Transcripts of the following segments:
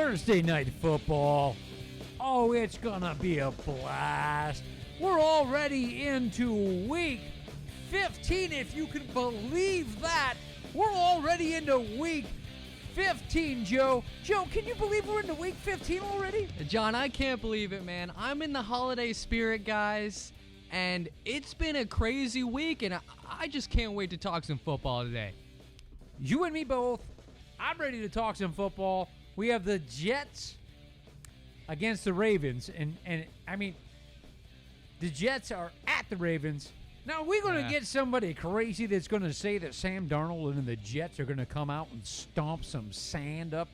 Thursday Night Football. Oh, it's gonna be a blast. We're already into week 15, if you can believe that. We're already into week 15, Joe. Joe, can you believe we're into week 15 already? John, I can't believe it, man. I'm in the holiday spirit, guys, and it's been a crazy week, and I just can't wait to talk some football today. You and me both. I'm ready to talk some football. We have the Jets against the Ravens, and I mean, the Jets are at the Ravens. Now, we're going to get somebody crazy that's going to say that Sam Darnold and the Jets are going to come out and stomp some sand up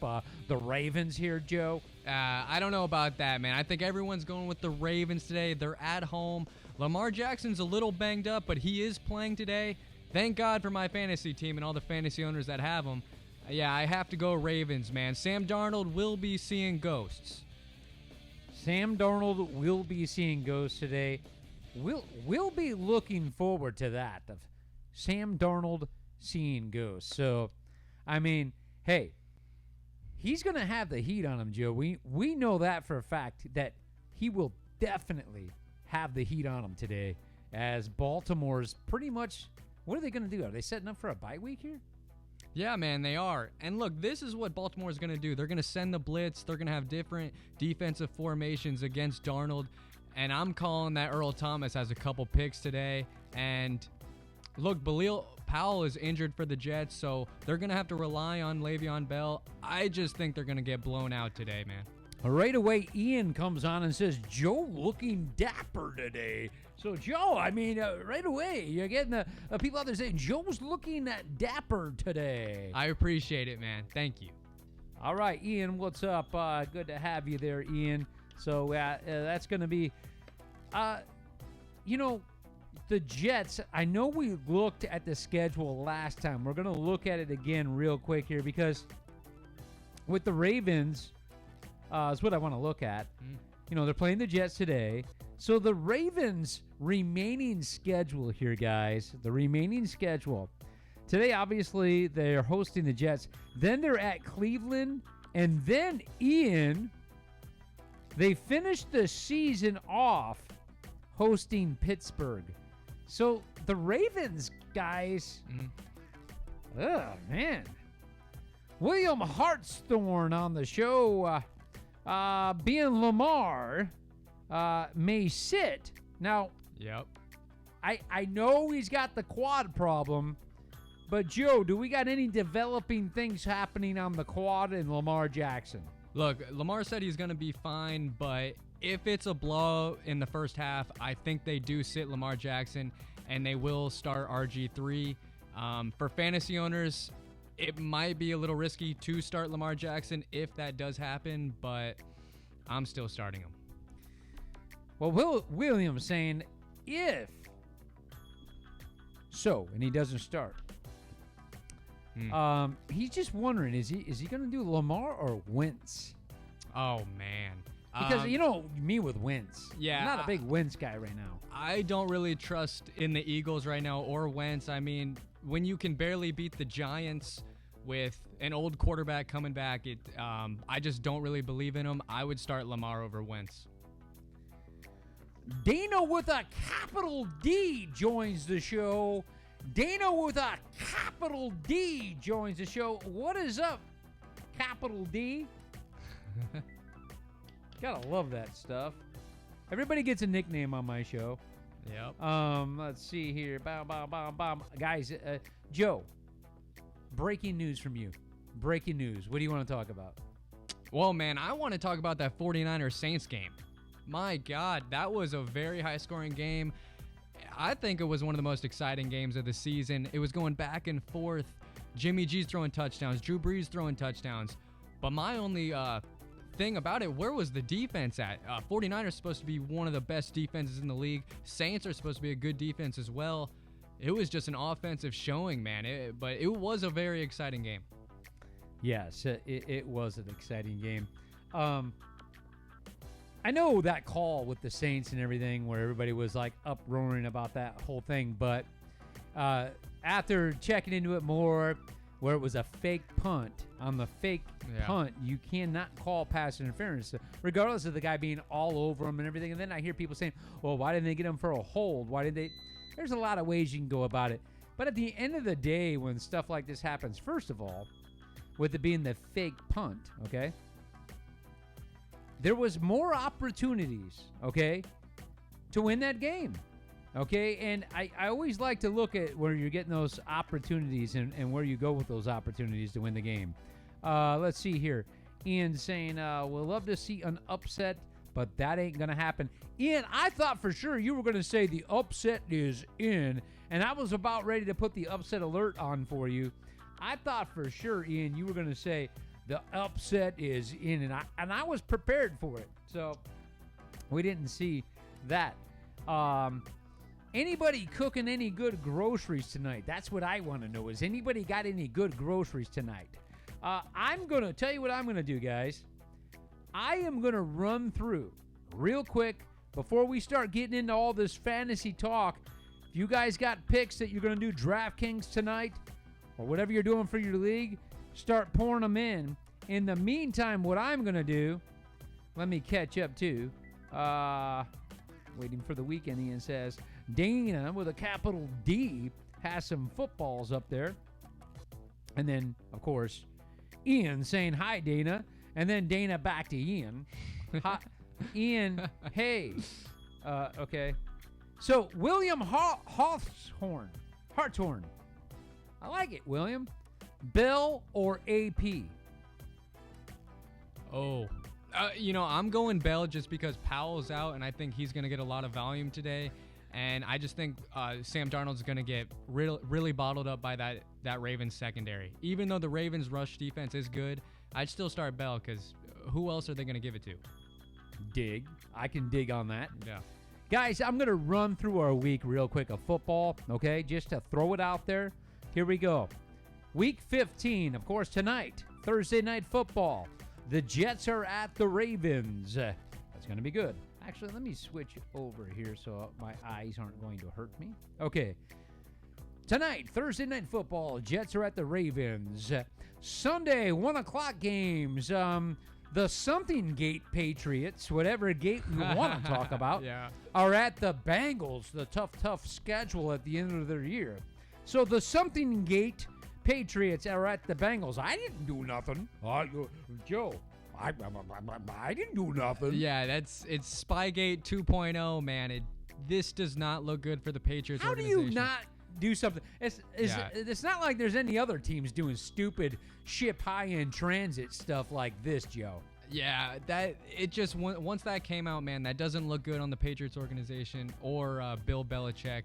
the Ravens here, Joe? I don't know about that, man. I think everyone's going with the Ravens today. They're at home. Lamar Jackson's a little banged up, but he is playing today. Thank God for my fantasy team and all the fantasy owners that have him. Yeah, I have to go Ravens, man. Sam Darnold will be seeing ghosts. Sam Darnold will be seeing ghosts today. We'll be looking forward to that, of Sam Darnold seeing ghosts. So, I mean, hey, he's going to have the heat on him, Joe. We know that for a fact, that he will definitely have the heat on him today, as Baltimore's pretty much, what are they going to do? Are they setting up for a bye week here? Yeah, man, they are. And look, this is what Baltimore is going to do. They're going to send the blitz. They're going to have different defensive formations against Darnold. And I'm calling that Earl Thomas has a couple picks today. And look, Balil Powell is injured for the Jets, so they're going to have to rely on Le'Veon Bell. I just think they're going to get blown out today, man. Right away, Ian comes on and says, Joe looking dapper today. So, Joe, I mean, right away, you're getting the people out there saying, Joe's looking dapper today. I appreciate it, man. Thank you. All right, Ian, what's up? Good to have you there, Ian. So, that's going to be, the Jets, I know we looked at the schedule last time. We're going to look at it again real quick here, because with the Ravens, is what I want to look at. They're playing the Jets today. So the Ravens' remaining schedule here, guys, the remaining schedule. Today, obviously, they're hosting the Jets. Then they're at Cleveland. And then, Ian, they finished the season off hosting Pittsburgh. So the Ravens, guys, oh, man. William Hartshorn on the show, being Lamar, may sit. Now, yep. I know he's got the quad problem, but Joe, do we got any developing things happening on the quad in Lamar Jackson? Look, Lamar said he's going to be fine, but if it's a blow in the first half, I think they do sit Lamar Jackson, and they will start RG3. For fantasy owners, it might be a little risky to start Lamar Jackson if that does happen, but I'm still starting him. Well, William's saying if so, and he doesn't start. He's just wondering, is he going to do Lamar or Wentz? Oh, man. Because, me with Wentz. Yeah. I'm not a big Wentz guy right now. I don't really trust in the Eagles right now or Wentz. I mean, when you can barely beat the Giants with an old quarterback coming back, I just don't really believe in him. I would start Lamar over Wentz. Dana with a capital D joins the show. Dana with a capital D joins the show. What is up, capital D? Gotta love that stuff. Everybody gets a nickname on my show. Yep. Let's see here. Guys, Joe, breaking news from you. Breaking news. What do you want to talk about? Well, man, I want to talk about that 49ers Saints game. My God, that was a very high-scoring game. I think it was one of the most exciting games of the season. It was going back and forth. Jimmy G's throwing touchdowns. Drew Brees throwing touchdowns. But my only thing about it, where was the defense at? 49ers supposed to be one of the best defenses in the league. Saints are supposed to be a good defense as well. It was just an offensive showing, man. But it was a very exciting game. Yes, it was an exciting game. I know that call with the Saints and everything where everybody was like uproaring about that whole thing, but after checking into it more, where it was a fake punt. On the fake Yeah. punt, you cannot call pass interference, regardless of the guy being all over him and everything. And then I hear people saying, well, why didn't they get him for a hold? Why did they? There's a lot of ways you can go about it. But at the end of the day, when stuff like this happens, first of all, with it being the fake punt, okay, there was more opportunities, okay, to win that game. Okay, and I always like to look at where you're getting those opportunities and where you go with those opportunities to win the game. Let's see here. Ian saying, we'll love to see an upset, but that ain't going to happen. Ian, I thought for sure you were going to say the upset is in, and I was about ready to put the upset alert on for you. I thought for sure, Ian, you were going to say the upset is in, and I was prepared for it. So we didn't see that. Anybody cooking any good groceries tonight? That's what I want to know. Is anybody got any good groceries tonight? I'm going to tell you what I'm going to do, guys. I am going to run through real quick before we start getting into all this fantasy talk. If you guys got picks that you're going to do DraftKings tonight or whatever you're doing for your league, start pouring them in. In the meantime, what I'm going to do, let me catch up too. Waiting for the weekend, Ian says. Dana with a capital D has some footballs up there. And then, of course, Ian saying, hi, Dana. And then Dana back to Ian. Hi, Ian, hey. Okay. So, William Hartshorn. I like it, William. Bell or AP? Oh. I'm going Bell just because Powell's out, and I think he's going to get a lot of volume today. And I just think Sam Darnold's going to get really bottled up by that Ravens secondary. Even though the Ravens' rush defense is good, I'd still start Bell because who else are they going to give it to? Dig. I can dig on that. Yeah. Guys, I'm going to run through our week real quick of football, okay, just to throw it out there. Here we go. Week 15, of course, tonight, Thursday Night Football. The Jets are at the Ravens. That's going to be good. Actually, let me switch over here so my eyes aren't going to hurt me. Okay. Tonight, Thursday Night Football, Jets are at the Ravens. Sunday, 1 o'clock games. The something gate Patriots, whatever gate you want to talk about, Yeah. are at the Bengals, the tough schedule at the end of their year. So the something gate Patriots are at the Bengals. I didn't do nothing. Joe, I didn't do nothing. Yeah, it's Spygate 2.0, man. This does not look good for the Patriots How do organization. you not do something? It's not like there's any other teams doing stupid ship high-end transit stuff like this, Joe. Yeah, once that came out, man, that doesn't look good on the Patriots organization or Bill Belichick.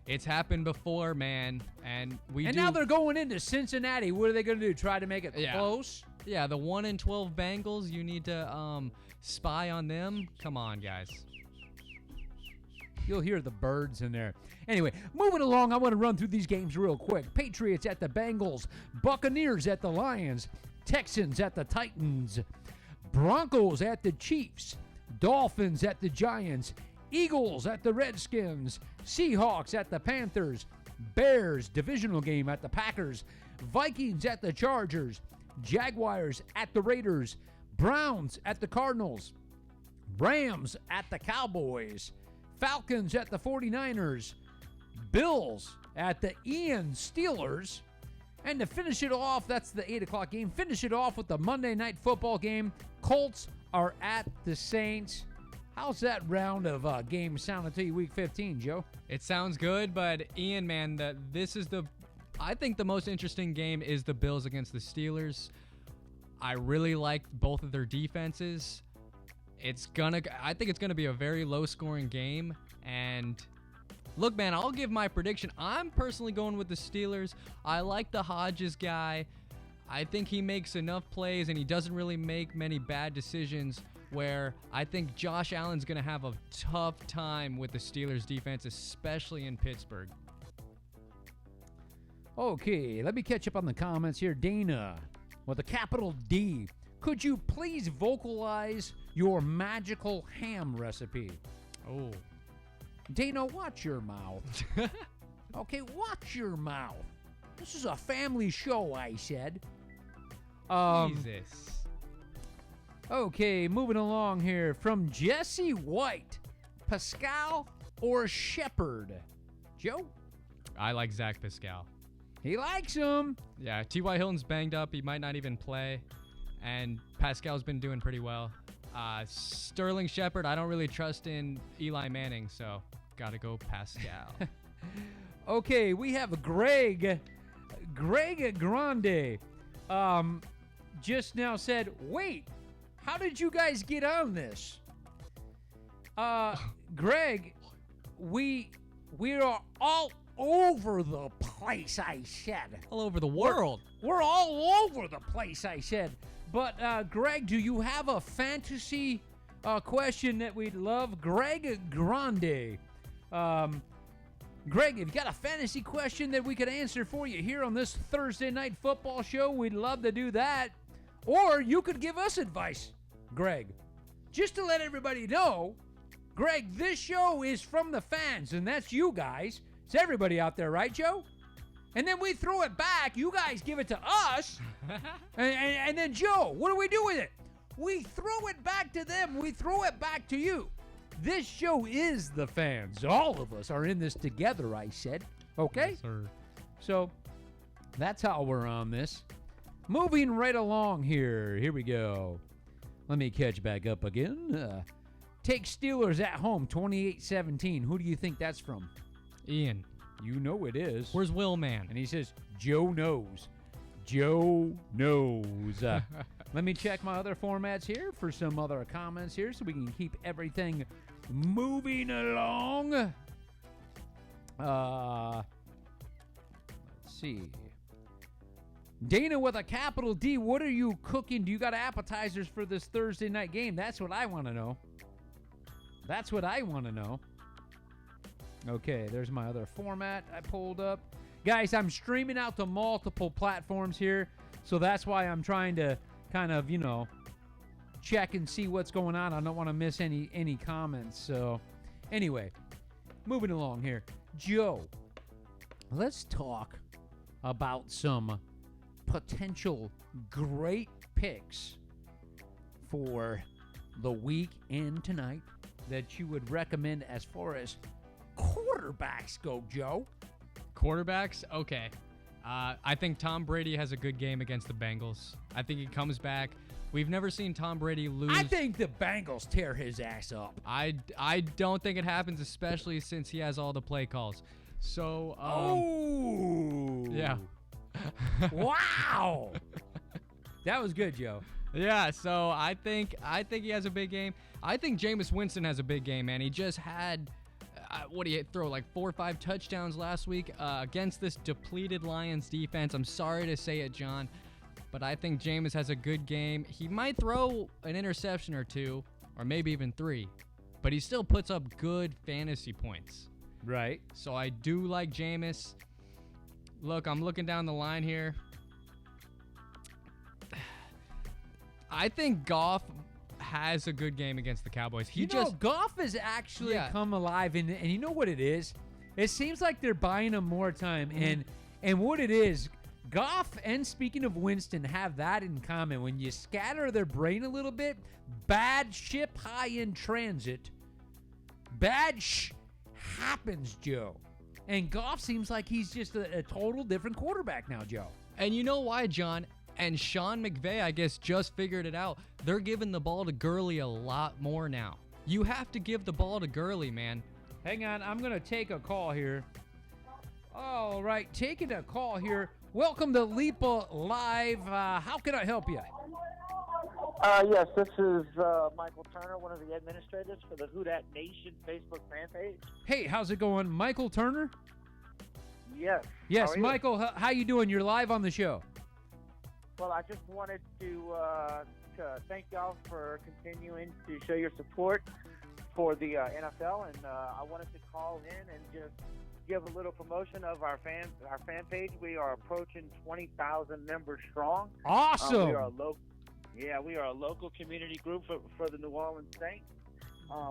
It's happened before, man, and now they're going into Cincinnati. What are they going to do? Try to make it Yeah. close? Yeah, the 1-12 Bengals. You need to spy on them. Come on, guys. You'll hear the birds in there. Anyway, moving along, I want to run through these games real quick. Patriots at the Bengals, Buccaneers at the Lions, Texans at the Titans, Broncos at the Chiefs, Dolphins at the Giants, Eagles at the Redskins, Seahawks at the Panthers, Bears divisional game at the Packers, Vikings at the Chargers, Jaguars at the Raiders, Browns at the Cardinals, Rams at the Cowboys, Falcons at the 49ers, Bills at the Ian Steelers, and to finish it off, that's the 8 o'clock game. Finish it off with the Monday Night Football game. Colts are at the Saints. How's that round of games sounding to you week 15, Joe? It sounds good, but Ian, man, I think the most interesting game is the Bills against the Steelers. I really like both of their defenses. I think it's gonna be a very low-scoring game. And look, man, I'll give my prediction. I'm personally going with the Steelers. I like the Hodges guy. I think he makes enough plays, and he doesn't really make many bad decisions. Where I think Josh Allen's going to have a tough time with the Steelers defense, especially in Pittsburgh. Okay, let me catch up on the comments here. Dana, with a capital D, could you please vocalize your magical ham recipe? Oh. Dana, watch your mouth. Okay, watch your mouth. This is a family show, I said. Jesus. Okay, moving along here. From Jesse White, Pascal or Shepard? Joe? I like Zach Pascal. He likes him. Yeah, T.Y. Hilton's banged up. He might not even play. And Pascal's been doing pretty well. Sterling Shepard, I don't really trust in Eli Manning, so got to go Pascal. Okay, we have Greg Grande. Just now said, wait, how did you guys get on this? Greg, we are all over the place, I said. All over the world. We're all over the place, I said. But, Greg, do you have a fantasy question that we'd love? Greg Grande. Greg, if you got a fantasy question that we could answer for you here on this Thursday Night Football show, we'd love to do that. Or you could give us advice, Greg. Just to let everybody know, Greg, this show is from the fans, and that's you guys. It's everybody out there, right, Joe? And then we throw it back. You guys give it to us. and then, Joe, what do we do with it? We throw it back to them. We throw it back to you. This show is the fans. All of us are in this together, I said. Okay? Yes, sir. So that's how we're on this. Moving right along here. Here we go. Let me catch back up again. Take Steelers at home, 28-17. Who do you think that's from? Ian. You know it is. Where's Will Man? And he says, Joe knows. Joe knows. Let me check my other formats here for some other comments here so we can keep everything moving along. Let's see. Dana with a capital D, what are you cooking? Do you got appetizers for this Thursday night game? That's what I want to know. That's what I want to know. Okay, there's my other format I pulled up. Guys, I'm streaming out to multiple platforms here, so that's why I'm trying to kind of, check and see what's going on. I don't want to miss any comments. So, anyway, moving along here. Joe, let's talk about some potential great picks for the weekend tonight that you would recommend as far as quarterbacks go, Joe. Quarterbacks? Okay. I think Tom Brady has a good game against the Bengals. I think he comes back. We've never seen Tom Brady lose. I think the Bengals tear his ass up. I don't think it happens, especially since he has all the play calls. So, yeah. Wow. That was good, Joe. Yeah, so I think he has a big game. I think Jameis Winston has a big game, man. He just had, what did he throw, like 4 or 5 touchdowns last week against this depleted Lions defense. I'm sorry to say it, John, but I think Jameis has a good game. He might throw an interception or 2, or maybe even 3, but he still puts up good fantasy points. Right. So I do like Jameis. Look, I'm looking down the line here. I think Goff has a good game against the Cowboys. Goff has actually come alive, and you know what it is? It seems like they're buying him more time, and what it is, Goff and speaking of Winston have that in common. When you scatter their brain a little bit, bad ship high in transit, bad happens, Joe. And Goff seems like he's just a total different quarterback now, Joe. And you know why, John? And Sean McVay, I guess, just figured it out. They're giving the ball to Gurley a lot more now. You have to give the ball to Gurley, man. Hang on, I'm going to take a call here. All right, taking a call here. Welcome to Lipa Live. How can I help you? Yes, this is Michael Turner, one of the administrators for the Who Dat Nation Facebook fan page. Hey, how's it going? Michael Turner? Yes. Yes, Michael, how you doing? You're live on the show. Well, I just wanted to thank y'all for continuing to show your support for the NFL, and I wanted to call in and just give a little promotion of our fan page. We are approaching 20,000 members strong. Awesome. We are a local community group for the New Orleans Saints.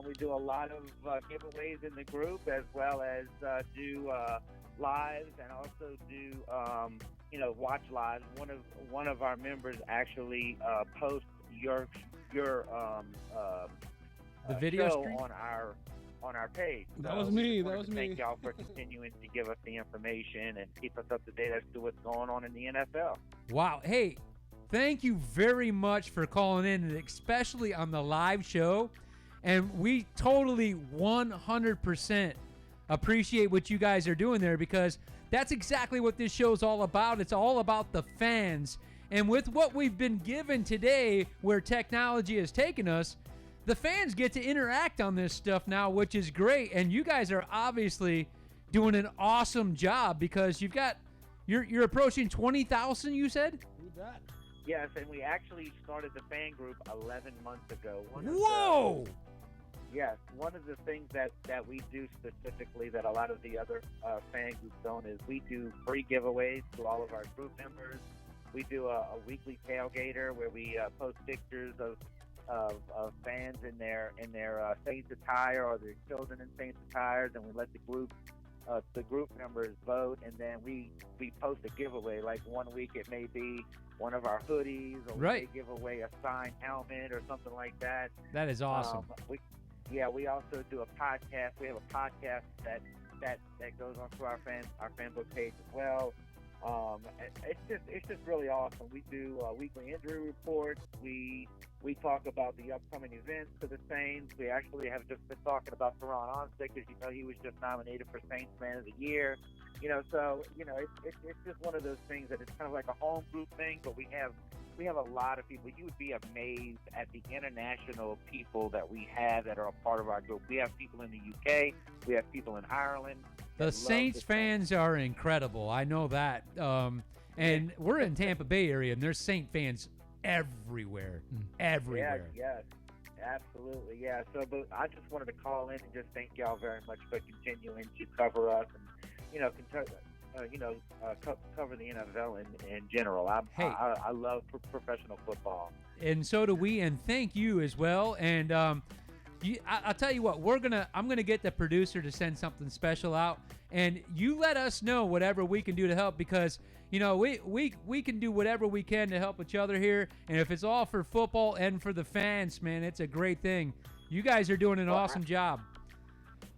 We do a lot of giveaways in the group, as well as do lives, and also do watch lives. One of our members actually posts your The video show stream? on our page. That So was we me. just That wanted was to me. Thank y'all for continuing to give us the information and keep us up to date as to what's going on in the NFL. Wow. Hey, thank you very much for calling in, and especially on the live show. And we totally 100% appreciate what you guys are doing there, because that's exactly what this show's all about. It's all about the fans. And with what we've been given today, where technology has taken us, the fans get to interact on this stuff now, which is great. And you guys are obviously doing an awesome job, because you're approaching 20,000, you said? Who that? Yes, and we actually started the fan group 11 months ago. Whoa! Yes, one of the things that we do specifically that a lot of the other fan groups don't is we do free giveaways to all of our group members. We do a weekly tailgater where we post pictures of fans in their Saints attire, or their children in Saints attires, and we let the group members vote, and then we post a giveaway. Like one week it may be one of our hoodies, or Right. we may give away a signed helmet or something like that. That is awesome. We also do a podcast. We have a podcast that goes onto our fan book page as well. It's just really awesome. We do weekly injury reports. We talk about the upcoming events for the Saints. We actually have just been talking about Teron Armstead, because he was just nominated for Saints Man of the Year. So it's just one of those things that it's kind of like a home group thing, but we have a lot of people. You would be amazed at the international people that we have that are a part of our group. We have people in the UK. We have people in Ireland. The that love Saints the fans are incredible. I know that. And we're in Tampa Bay area, and there's Saint fans everywhere. Everywhere. Yes, absolutely, yeah. So, but I just wanted to call in and just thank y'all very much for continuing to cover us and cover the NFL in general. Hey. I love professional football. And so do we, and thank you as well. And I'll tell you what, I'm gonna get the producer to send something special out, and you let us know whatever we can do to help, because we can do whatever we can to help each other here. And if it's all for football and for the fans, man, it's a great thing. You guys are doing an awesome job.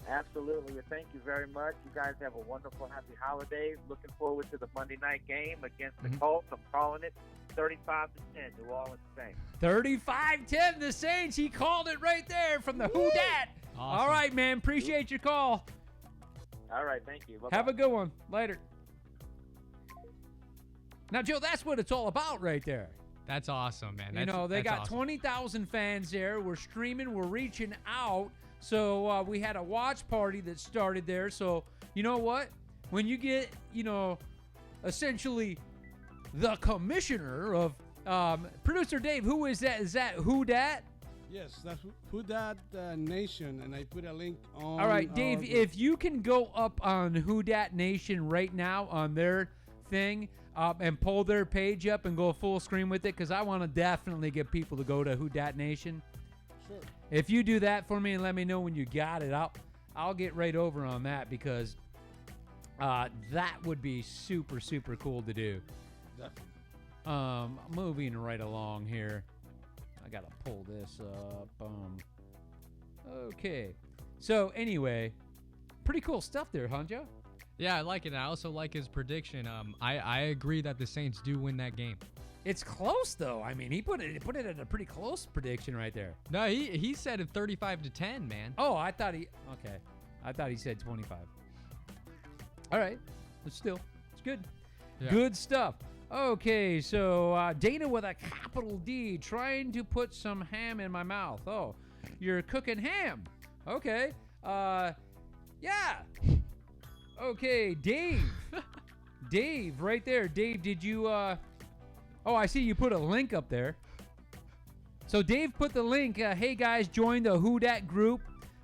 Absolutely. Well, thank you very much. You guys have a wonderful, happy holidays. Looking forward to the Monday night game against the Colts. I'm calling it 35-10, New Orleans Saints. 35-10, the Saints. He called it right there from the Who Dat. Awesome. All right, man. Appreciate your call. All right, thank you. Bye-bye. Have a good one. Later. Now, Joe, that's what it's all about right there. That's awesome, man. They That's got awesome. 20,000 fans there. We're streaming. We're reaching out. So we had a watch party that started there. So you know what? When you get, essentially the commissioner of producer Dave, who is that? Is that Who Dat? Yes, that's Who Dat Nation, and I put a link on. All right, Dave, our- if you can go up on Who Dat Nation right now on their thing and pull their page up and go full screen with it, because I want to definitely get people to go to Who Dat Nation. Sure. If you do that for me and let me know when you got it, I'll get right over on that, because that would be super, super cool to do. Definitely. Moving right along here. I gotta pull this up. Okay. So anyway, pretty cool stuff there, huh, Joe? Yeah, I like it. I also like his prediction. I agree that the Saints do win that game. It's close though. I mean, he put it at a pretty close prediction right there. No, he said it 35-10, man. Oh, I thought he said 25. All right, but still, it's good. Yeah. Good stuff. Okay, so Dana with a capital D trying to put some ham in my mouth. Oh, you're cooking ham. Okay. Yeah. Okay, Dave. Dave, right there. Dave, did you Oh, I see you put a link up there. So Dave put the link. Hey guys, join the Who Dat group.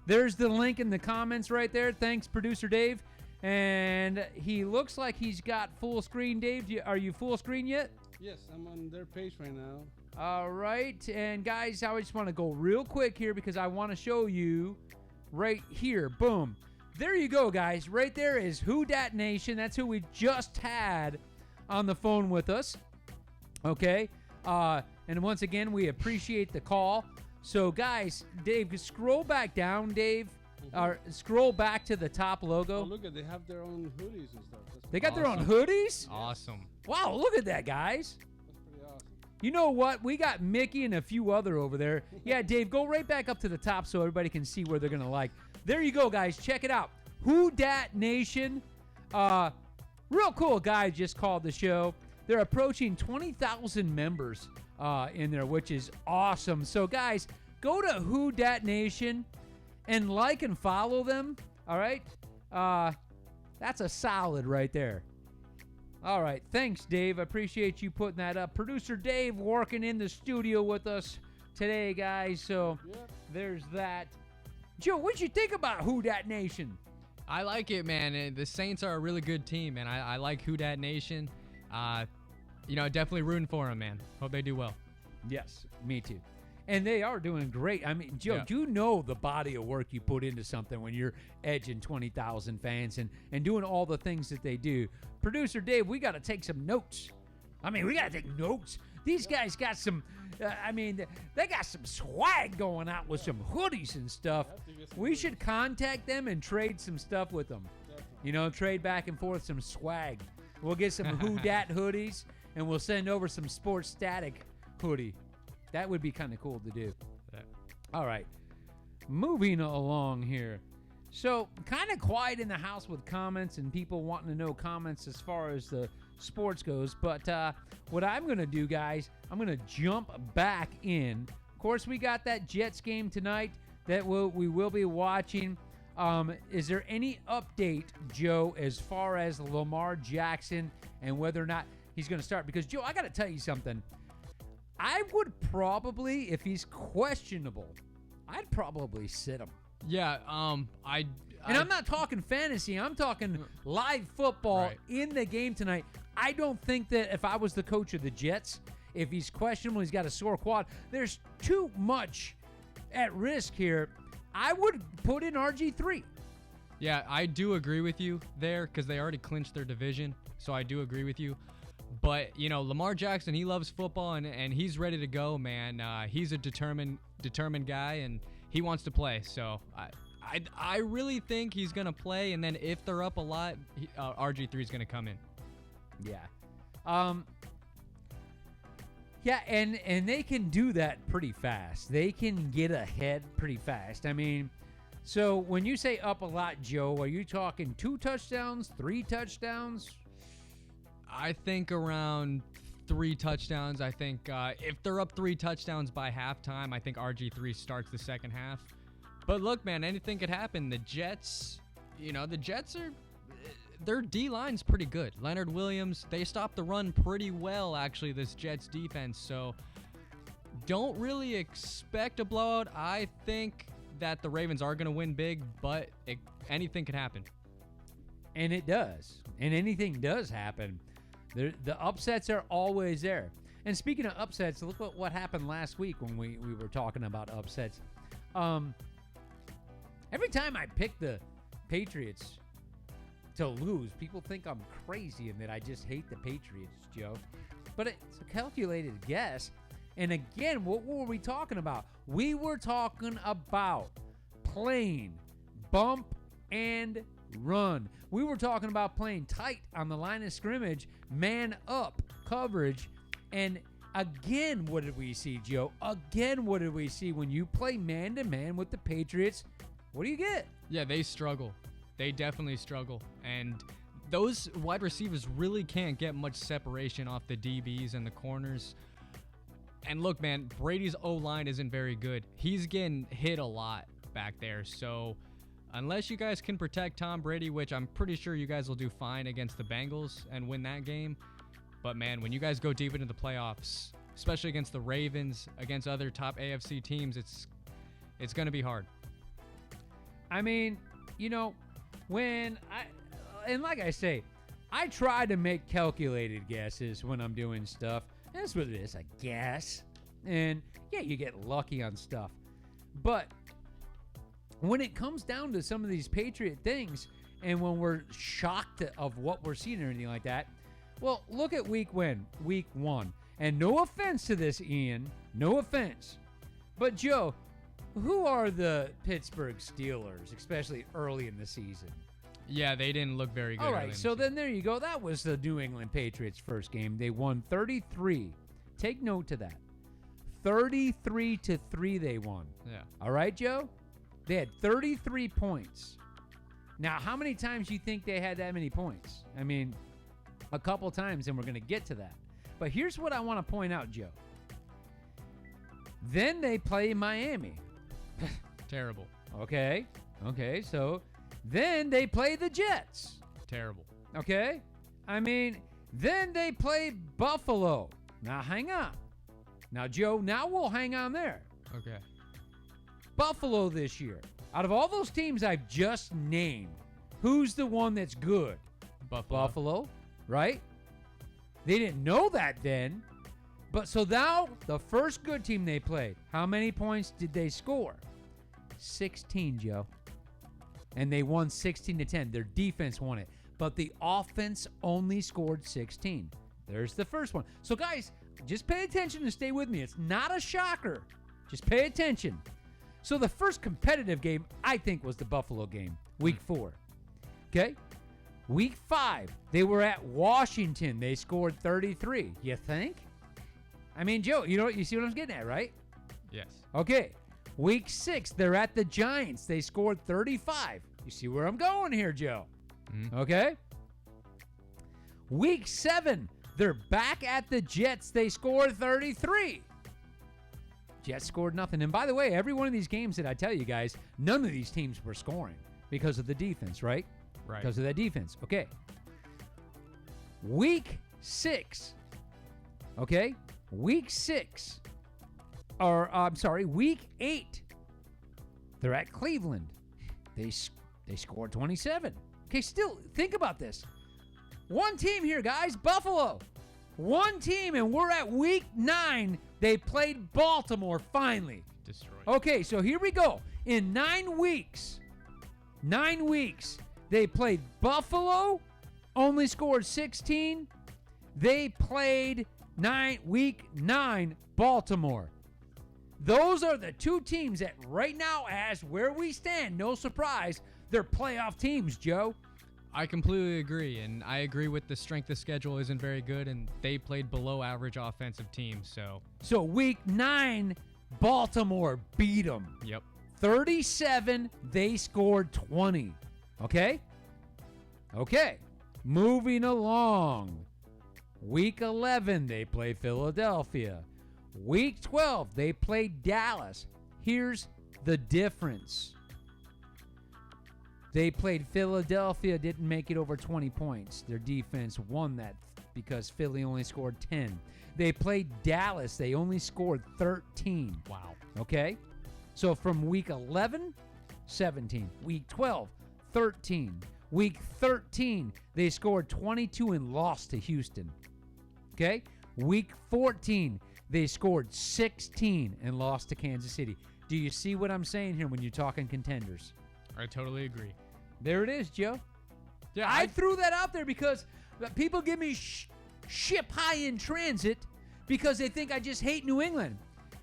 There's the link in the comments right there. Thanks, producer Dave. And he looks like he's got full screen. Dave, are you full screen yet? Yes, I'm on their page right now. All right, and guys, I just want to go real quick here because I want to show you right here. Boom. There you go, guys. Right there is Who Dat Nation. That's who we just had on the phone with us. Okay? And once again, we appreciate the call. So, guys, Dave, scroll back down, Dave. Or scroll back to the top logo. Oh, look at they have their own hoodies and stuff. They got their own Awesome. hoodies? Awesome. Wow, look at that, guys. That's pretty awesome. You know what? We got Mickey and a few other over there. Yeah, Dave, go right back up to the top so everybody can see where they're going to like. There you go, guys. Check it out. Who Dat Nation. Real cool guy just called the show. They're approaching 20,000 members in there, which is awesome. So, guys, go to Who Dat Nation and like and follow them. All right? That's a solid right there. All right. Thanks, Dave. I appreciate you putting that up. Producer Dave working in the studio with us today, guys. So Yep. there's that. Joe, what'd you think about Who Dat Nation? I like it, man. The Saints are a really good team, and I like Who Dat Nation. Definitely rooting for them, man. Hope they do well. Yes, me too. And they are doing great. I mean, Joe, Yeah. do you know the body of work you put into something when you're edging 20,000 fans and doing all the things that they do? Producer Dave, we got to take some notes. I mean, we got to take notes. These guys got some, they got some swag going out with some hoodies and stuff. Have to get some We hoodies. should contact them and trade some stuff with them. Definitely. You know, trade back and forth some swag. We'll get some Who Dat hoodies, and we'll send over some Sports Static hoodie. That would be kind of cool to do. Yeah. All right. Moving along here. So, kind of quiet in the house with comments and people wanting to know comments as far as the sports goes. But what I'm going to do, guys, I'm going to jump back in. Of course, we got that Jets game tonight that we will be watching. Is there any update, Joe, as far as Lamar Jackson and whether or not he's going to start? Because, Joe, I got to tell you something. I would probably, if he's questionable, I'd probably sit him. Yeah, And I'm not talking fantasy. I'm talking live football Right. in the game tonight. I don't think that if I was the coach of the Jets, if he's questionable, he's got a sore quad, there's too much at risk here. I would put in RG3. Yeah, I do agree with you there because they already clinched their division. So I do agree with you. But, Lamar Jackson, he loves football and he's ready to go, man. He's a determined guy and he wants to play. So I really think he's going to play. And then if they're up a lot, RG3 is going to come in. Yeah. Yeah, and they can do that pretty fast. They can get ahead pretty fast. I mean, so when you say up a lot, Joe, are you talking 2 touchdowns, 3 touchdowns? I think around 3 touchdowns. I think if they're up 3 touchdowns by halftime, I think RG3 starts the second half. But look, man, anything could happen. The Jets are their D-line's pretty good. Leonard Williams, they stopped the run pretty well, actually, this Jets defense. So don't really expect a blowout. I think that the Ravens are going to win big, but anything could happen. And it does. And anything does happen. The upsets are always there. And speaking of upsets, look at what happened last week when we were talking about upsets. Every time I pick the Patriots to lose, people think I'm crazy and that I just hate the Patriots, Joe. But it's a calculated guess. And again, what were we talking about? We were talking about playing bump and run. We were talking about playing tight on the line of scrimmage, man up coverage. And again, what did we see, Joe? Again, what did we see? When you play man-to-man with the Patriots, what do you get? Yeah, they struggle. They definitely struggle. And those wide receivers really can't get much separation off the DBs and the corners. And look, man, Brady's O-line isn't very good. He's getting hit a lot back there. So unless you guys can protect Tom Brady, which I'm pretty sure you guys will do fine against the Bengals and win that game. But, man, when you guys go deep into the playoffs, especially against the Ravens, against other top AFC teams, it's going to be hard. I mean, like I say, I try to make calculated guesses when I'm doing stuff. That's what it is, I guess. And yeah, you get lucky on stuff. But when it comes down to some of these Patriot things, and when we're shocked of what we're seeing or anything like that, well, look at week 1. And no offense to this, Ian, no offense. But Joe, who are the Pittsburgh Steelers, especially early in the season? Yeah, they didn't look very good. All right, so then there you go. That was the New England Patriots' first game. They won 33. Take note to that. 33-3 they won. Yeah. All right, Joe? They had 33 points. Now, how many times do you think they had that many points? I mean, a couple times, and we're going to get to that. But here's what I want to point out, Joe. Then they play Miami. Terrible. Okay, so then they play the Jets. Terrible. Okay? I mean, then they play Buffalo. Now, hang on. Now, Joe, now we'll hang on there. Okay. Buffalo this year. Out of all those teams I've just named, who's the one that's good? Buffalo, right? They didn't know that then. But so now, the first good team they played, how many points did they score? 16, Joe. And they won 16-10. Their defense won it. But the offense only scored 16. There's the first one. So, guys, just pay attention and stay with me. It's not a shocker. Just pay attention. So, the first competitive game, I think, was the Buffalo game, week 4. Okay? Week 5, they were at Washington. They scored 33. You think? I mean, Joe, you see what I'm getting at, right? Yes. Okay. Week 6, they're at the Giants. They scored 35. You see where I'm going here, Joe? Okay. Week 7, they're back at the Jets. They scored 33. Jets scored nothing. And by the way, every one of these games that I tell you guys, none of these teams were scoring because of the defense, right? Right. Because of that defense. Okay. Week 6. Okay. Week 6. Week 8. They're at Cleveland. They scored 27. Okay, still, think about this. One team here, guys, Buffalo. One team, and we're at week 9. They played Baltimore finally. Destroyed. Okay, so here we go. In 9 weeks, they played Buffalo, only scored 16. They played week 9, Baltimore. Those are the two teams that right now, as where we stand, no surprise, they're playoff teams, Joe. I completely agree, and I agree with the strength of schedule isn't very good, and they played below average offensive teams, so. So week 9, Baltimore beat them. Yep. 37, they scored 20. Okay? Okay. Moving along. Week 11, they play Philadelphia. Week 12, they played Dallas. Here's the difference. They played Philadelphia, didn't make it over 20 points. Their defense won that because Philly only scored 10. They played Dallas. They only scored 13. Wow. Okay? So from week 11, 17. Week 12, 13. Week 13, they scored 22 and lost to Houston. Okay? Week 14, they scored 16 and lost to Kansas City. Do you see what I'm saying here when you're talking contenders? I totally agree. There it is, Joe. Yeah, I threw that out there because people give me ship high in transit because they think I just hate New England.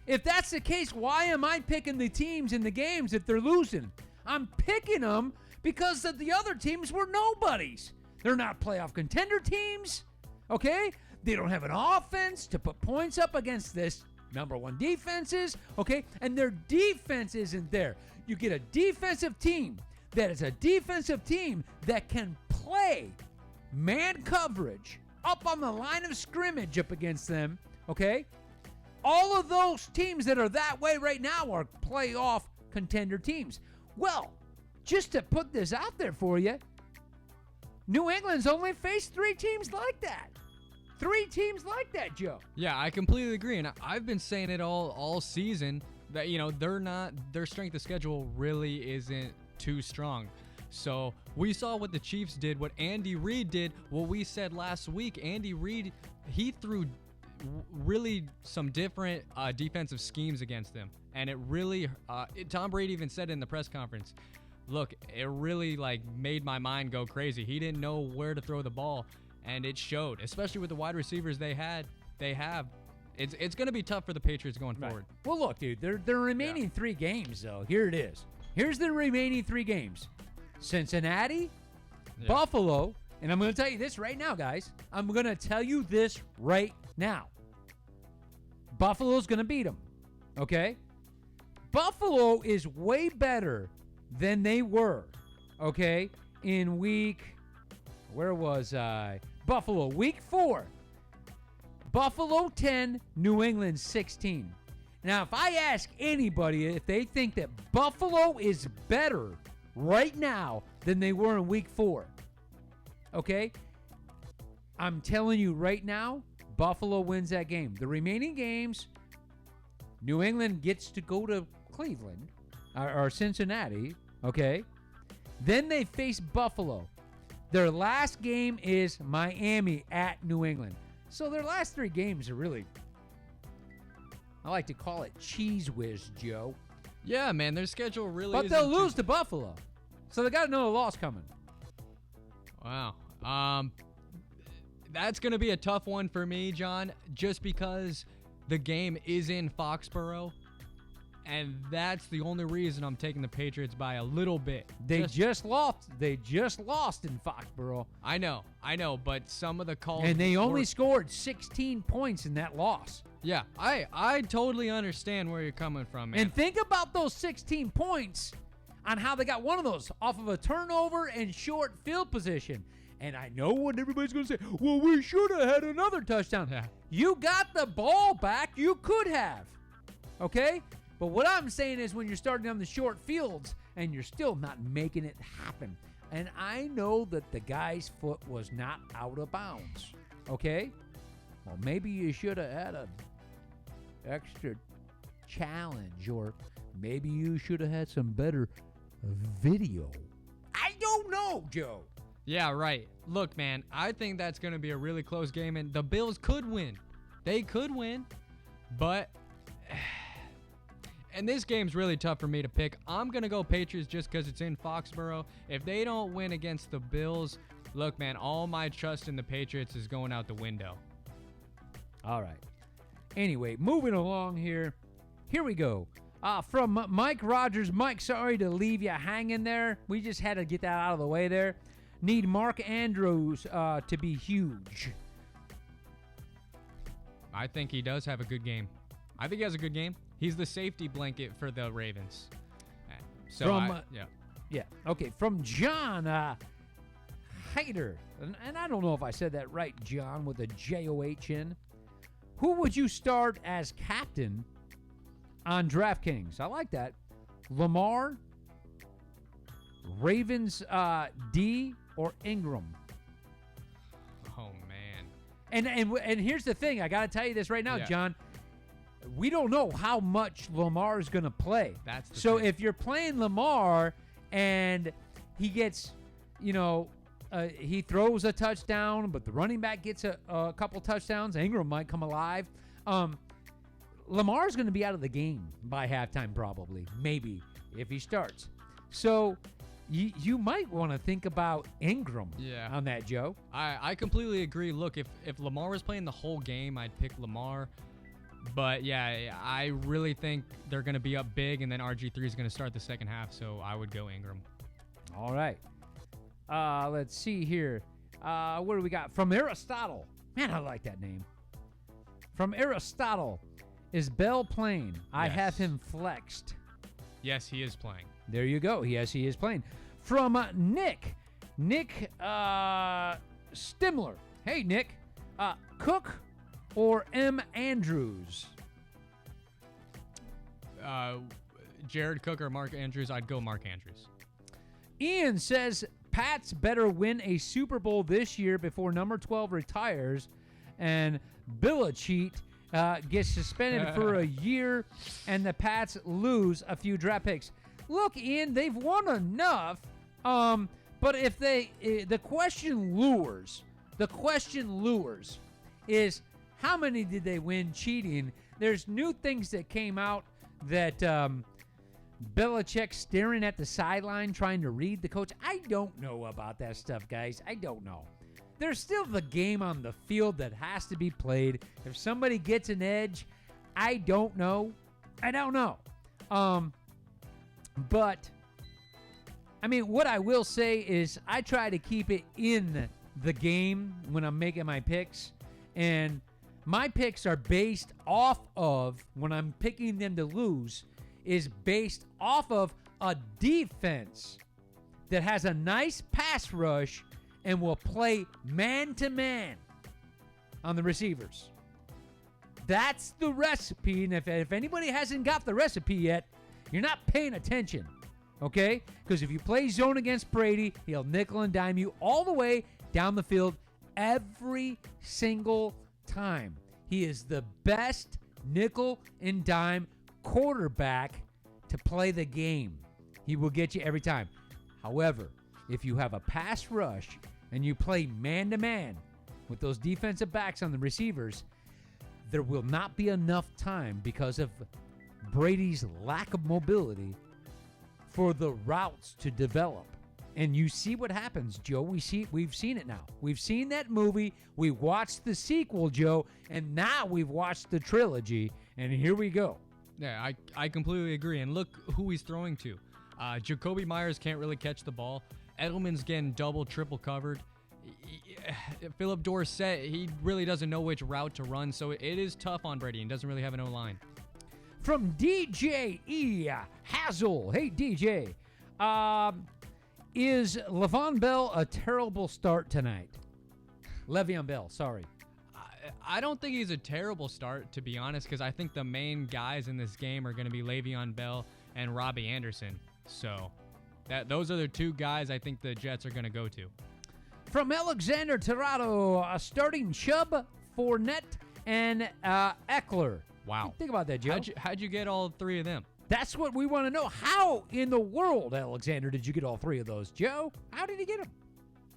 If that's the case, why am I picking the teams in the games if they're losing? I'm picking them because the other teams were nobodies. They're not playoff contender teams, okay? They don't have an offense to put points up against this number 1 defenses, okay? And their defense isn't there. You get a defensive team that is a defensive team that can play man coverage up on the line of scrimmage up against them, okay? All of those teams that are that way right now are playoff contender teams. Well, just to put this out there for you, New England's only faced 3 teams like that. 3 teams like that, Joe. Yeah, I completely agree, and I've been saying it all season that their strength of schedule really isn't too strong. So we saw what the Chiefs did, what Andy Reid did, what we said last week. Andy Reid, he threw really some different defensive schemes against them. And it really, Tom Brady even said in the press conference, look, it really like made my mind go crazy. He didn't know where to throw the ball, and it showed, especially with the wide receivers they have. It's going to be tough for the Patriots going forward. Well, look, dude, they're remaining 3 games, though. Here it is. Here's the remaining 3 games. Cincinnati, Buffalo, and I'm going to tell you this right now, guys. I'm going to tell you this right now. Buffalo's going to beat them, okay? Buffalo is way better than they were, okay, in where was I? Buffalo, week 4. Buffalo 10, New England 16. Now, if I ask anybody if they think that Buffalo is better right now than they were in week 4, okay, I'm telling you right now, Buffalo wins that game. The remaining games, New England gets to go to Cleveland or Cincinnati, okay? Then they face Buffalo. Their last game is Miami at New England. So their last 3 games are really, I like to call it cheese whiz, Joe. Yeah, man, their schedule really But isn't they'll lose to Buffalo. So they got another loss coming. Wow. That's going to be a tough one for me, John, just because the game is in Foxborough. And that's the only reason I'm taking the Patriots by a little bit. They just lost. They just lost in Foxborough. I know, but some of the calls. And they only scored 16 points in that loss. Yeah, I totally understand where you're coming from, man. And think about those 16 points on how they got one of those off of a turnover and short field position. And I know what everybody's going to say. Well, we should have had another touchdown. Yeah. You got the ball back. You could have. Okay? But what I'm saying is when you're starting on the short fields and you're still not making it happen. And I know that the guy's foot was not out of bounds. Okay? Well, maybe you should have had an extra challenge, or maybe you should have had some better video. I don't know, Joe. Yeah, right. Look, man, I think that's going to be a really close game, and the Bills could win. They could win, but... And this game's really tough for me to pick. I'm going to go Patriots just because it's in Foxborough. If they don't win against the Bills, look, man, all my trust in the Patriots is going out the window. All right. Anyway, moving along here. Here we go. From Mike Rogers. Mike, sorry to leave you hanging there. We just had to get that out of the way there. Need Mark Andrews to be huge. I think he does have a good game. I think he has a good game. He's the safety blanket for the Ravens. So Yeah. Okay. From John Hyder. And I don't know if I said that right, John, with a John. Who would you start as captain on DraftKings? I like that. Lamar, Ravens D, or Ingram? Oh, man. And here's the thing. I got to tell you this right now, Yeah. John. We don't know how much Lamar is going to play. That's the so thing. if you're playing Lamar and he gets, he throws a touchdown, but the running back gets a couple touchdowns, Ingram might come alive. Lamar's going to be out of the game by halftime probably, maybe, if he starts. So you might want to think about Ingram on that, Joe. I completely agree. Look, if Lamar was playing the whole game, I'd pick Lamar. But, yeah, I really think they're going to be up big, and then RG3 is going to start the second half, so I would go Ingram. All right. Let's see here. What do we got? From Aristotle. Man, I like that name. From Aristotle. Is Bell playing? I have him flexed. Yes, he is playing. There you go. Yes, he is playing. From Nick. Nick Stimler. Hey, Nick. Cook or M. Andrews? Jared Cook or Mark Andrews? I'd go Mark Andrews. Ian says Pats better win a Super Bowl this year before number 12 retires and Belichick gets suspended for a year and the Pats lose a few draft picks. Look, Ian, they've won enough But if the question lures is how many did they win cheating? There's new things that came out that Belichick staring at the sideline trying to read the coach. I don't know about that stuff, guys. I don't know. There's still the game on the field that has to be played. If somebody gets an edge, I don't know. But I mean, what I will say is I try to keep it in the game when I'm making my picks. And my picks are based off of, when I'm picking them to lose, is based off of a defense that has a nice pass rush and will play man-to-man on the receivers. That's the recipe. And if anybody hasn't got the recipe yet, you're not paying attention, okay? Because if you play zone against Brady, he'll nickel and dime you all the way down the field every single time. He is the best nickel and dime quarterback to play the game. He will get you every time. However, if you have a pass rush and you play man-to-man with those defensive backs on the receivers, there will not be enough time because of Brady's lack of mobility for the routes to develop. And you see what happens, Joe. We've seen it now. We've seen that movie. We watched the sequel, Joe, and now we've watched the trilogy, and here we go. Yeah, I completely agree. And look who he's throwing to. Jacoby Myers can't really catch the ball. Edelman's getting double, triple covered. Philip Dorsett, he really doesn't know which route to run, so it is tough on Brady and doesn't really have an O-line. From DJ E. Hazel. Hey, DJ. Is Le'Veon Bell a terrible start tonight? Le'Veon Bell, sorry. I don't think he's a terrible start, to be honest, because I think the main guys in this game are going to be Le'Veon Bell and Robbie Anderson. So those are the two guys I think the Jets are going to go to. From Alexander Tirado, starting Chubb, Fournette, and Eckler. Wow. Think about that, Joe. How'd you get all three of them? That's what we want to know. How in the world, Alexander, did you get all three of those? Joe, how did he get them?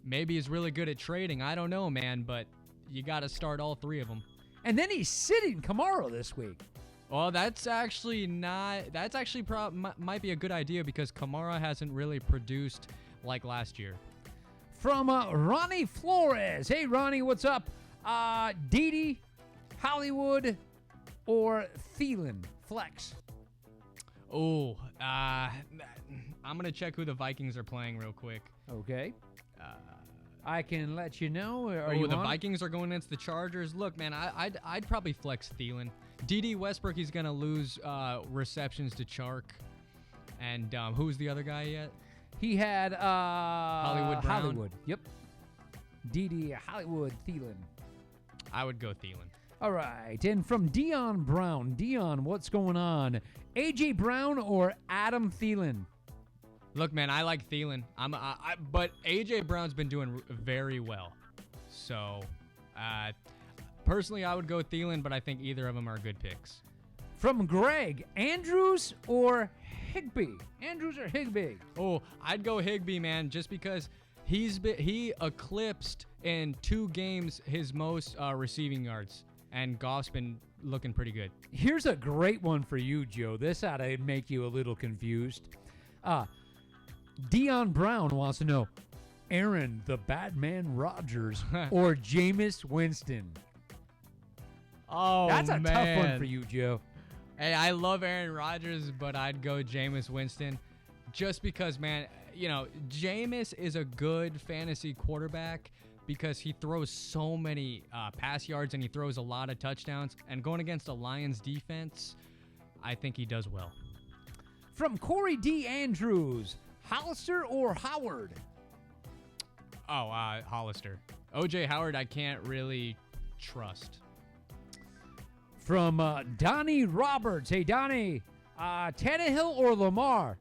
Maybe he's really good at trading. I don't know, man, but you got to start all three of them. And then he's sitting Kamara this week. Well, that's actually might be a good idea because Kamara hasn't really produced like last year. From Ronnie Flores. Hey, Ronnie, what's up? Dede, Hollywood, or Thielen? Flex. Oh, I'm going to check who the Vikings are playing real quick. Okay. I can let you know. The Vikings are going against the Chargers. Look, man, I'd probably flex Thielen. D.D. Westbrook, he's going to lose receptions to Chark. And who's the other guy yet? He had Hollywood Brown. Hollywood, yep. D.D. Hollywood Thielen. I would go Thielen. All right, and from Dion Brown. Dion, what's going on? A.J. Brown or Adam Thielen? Look, man, I like Thielen. But A.J. Brown's been doing very well. So, personally, I would go Thielen, but I think either of them are good picks. From Greg, Andrews or Higbee? Andrews or Higbee? Oh, I'd go Higbee, man, just because he eclipsed in 2 games his most receiving yards, and Goff's been looking pretty good. Here's a great one for you, Joe. This ought to make you a little confused. Dion Brown wants to know, Aaron the Batman Rodgers or Jameis Winston? Oh, that's a man. tough one for you, Joe. Hey, I love Aaron Rodgers, but I'd go Jameis Winston just because, man, Jameis is a good fantasy quarterback because he throws so many pass yards and he throws a lot of touchdowns. And going against the Lions defense, I think he does well. From Corey D. Andrews, Hollister or Howard? Oh, Hollister. O.J. Howard, I can't really trust. From Donnie Roberts. Hey, Donnie, Tannehill or Lamar?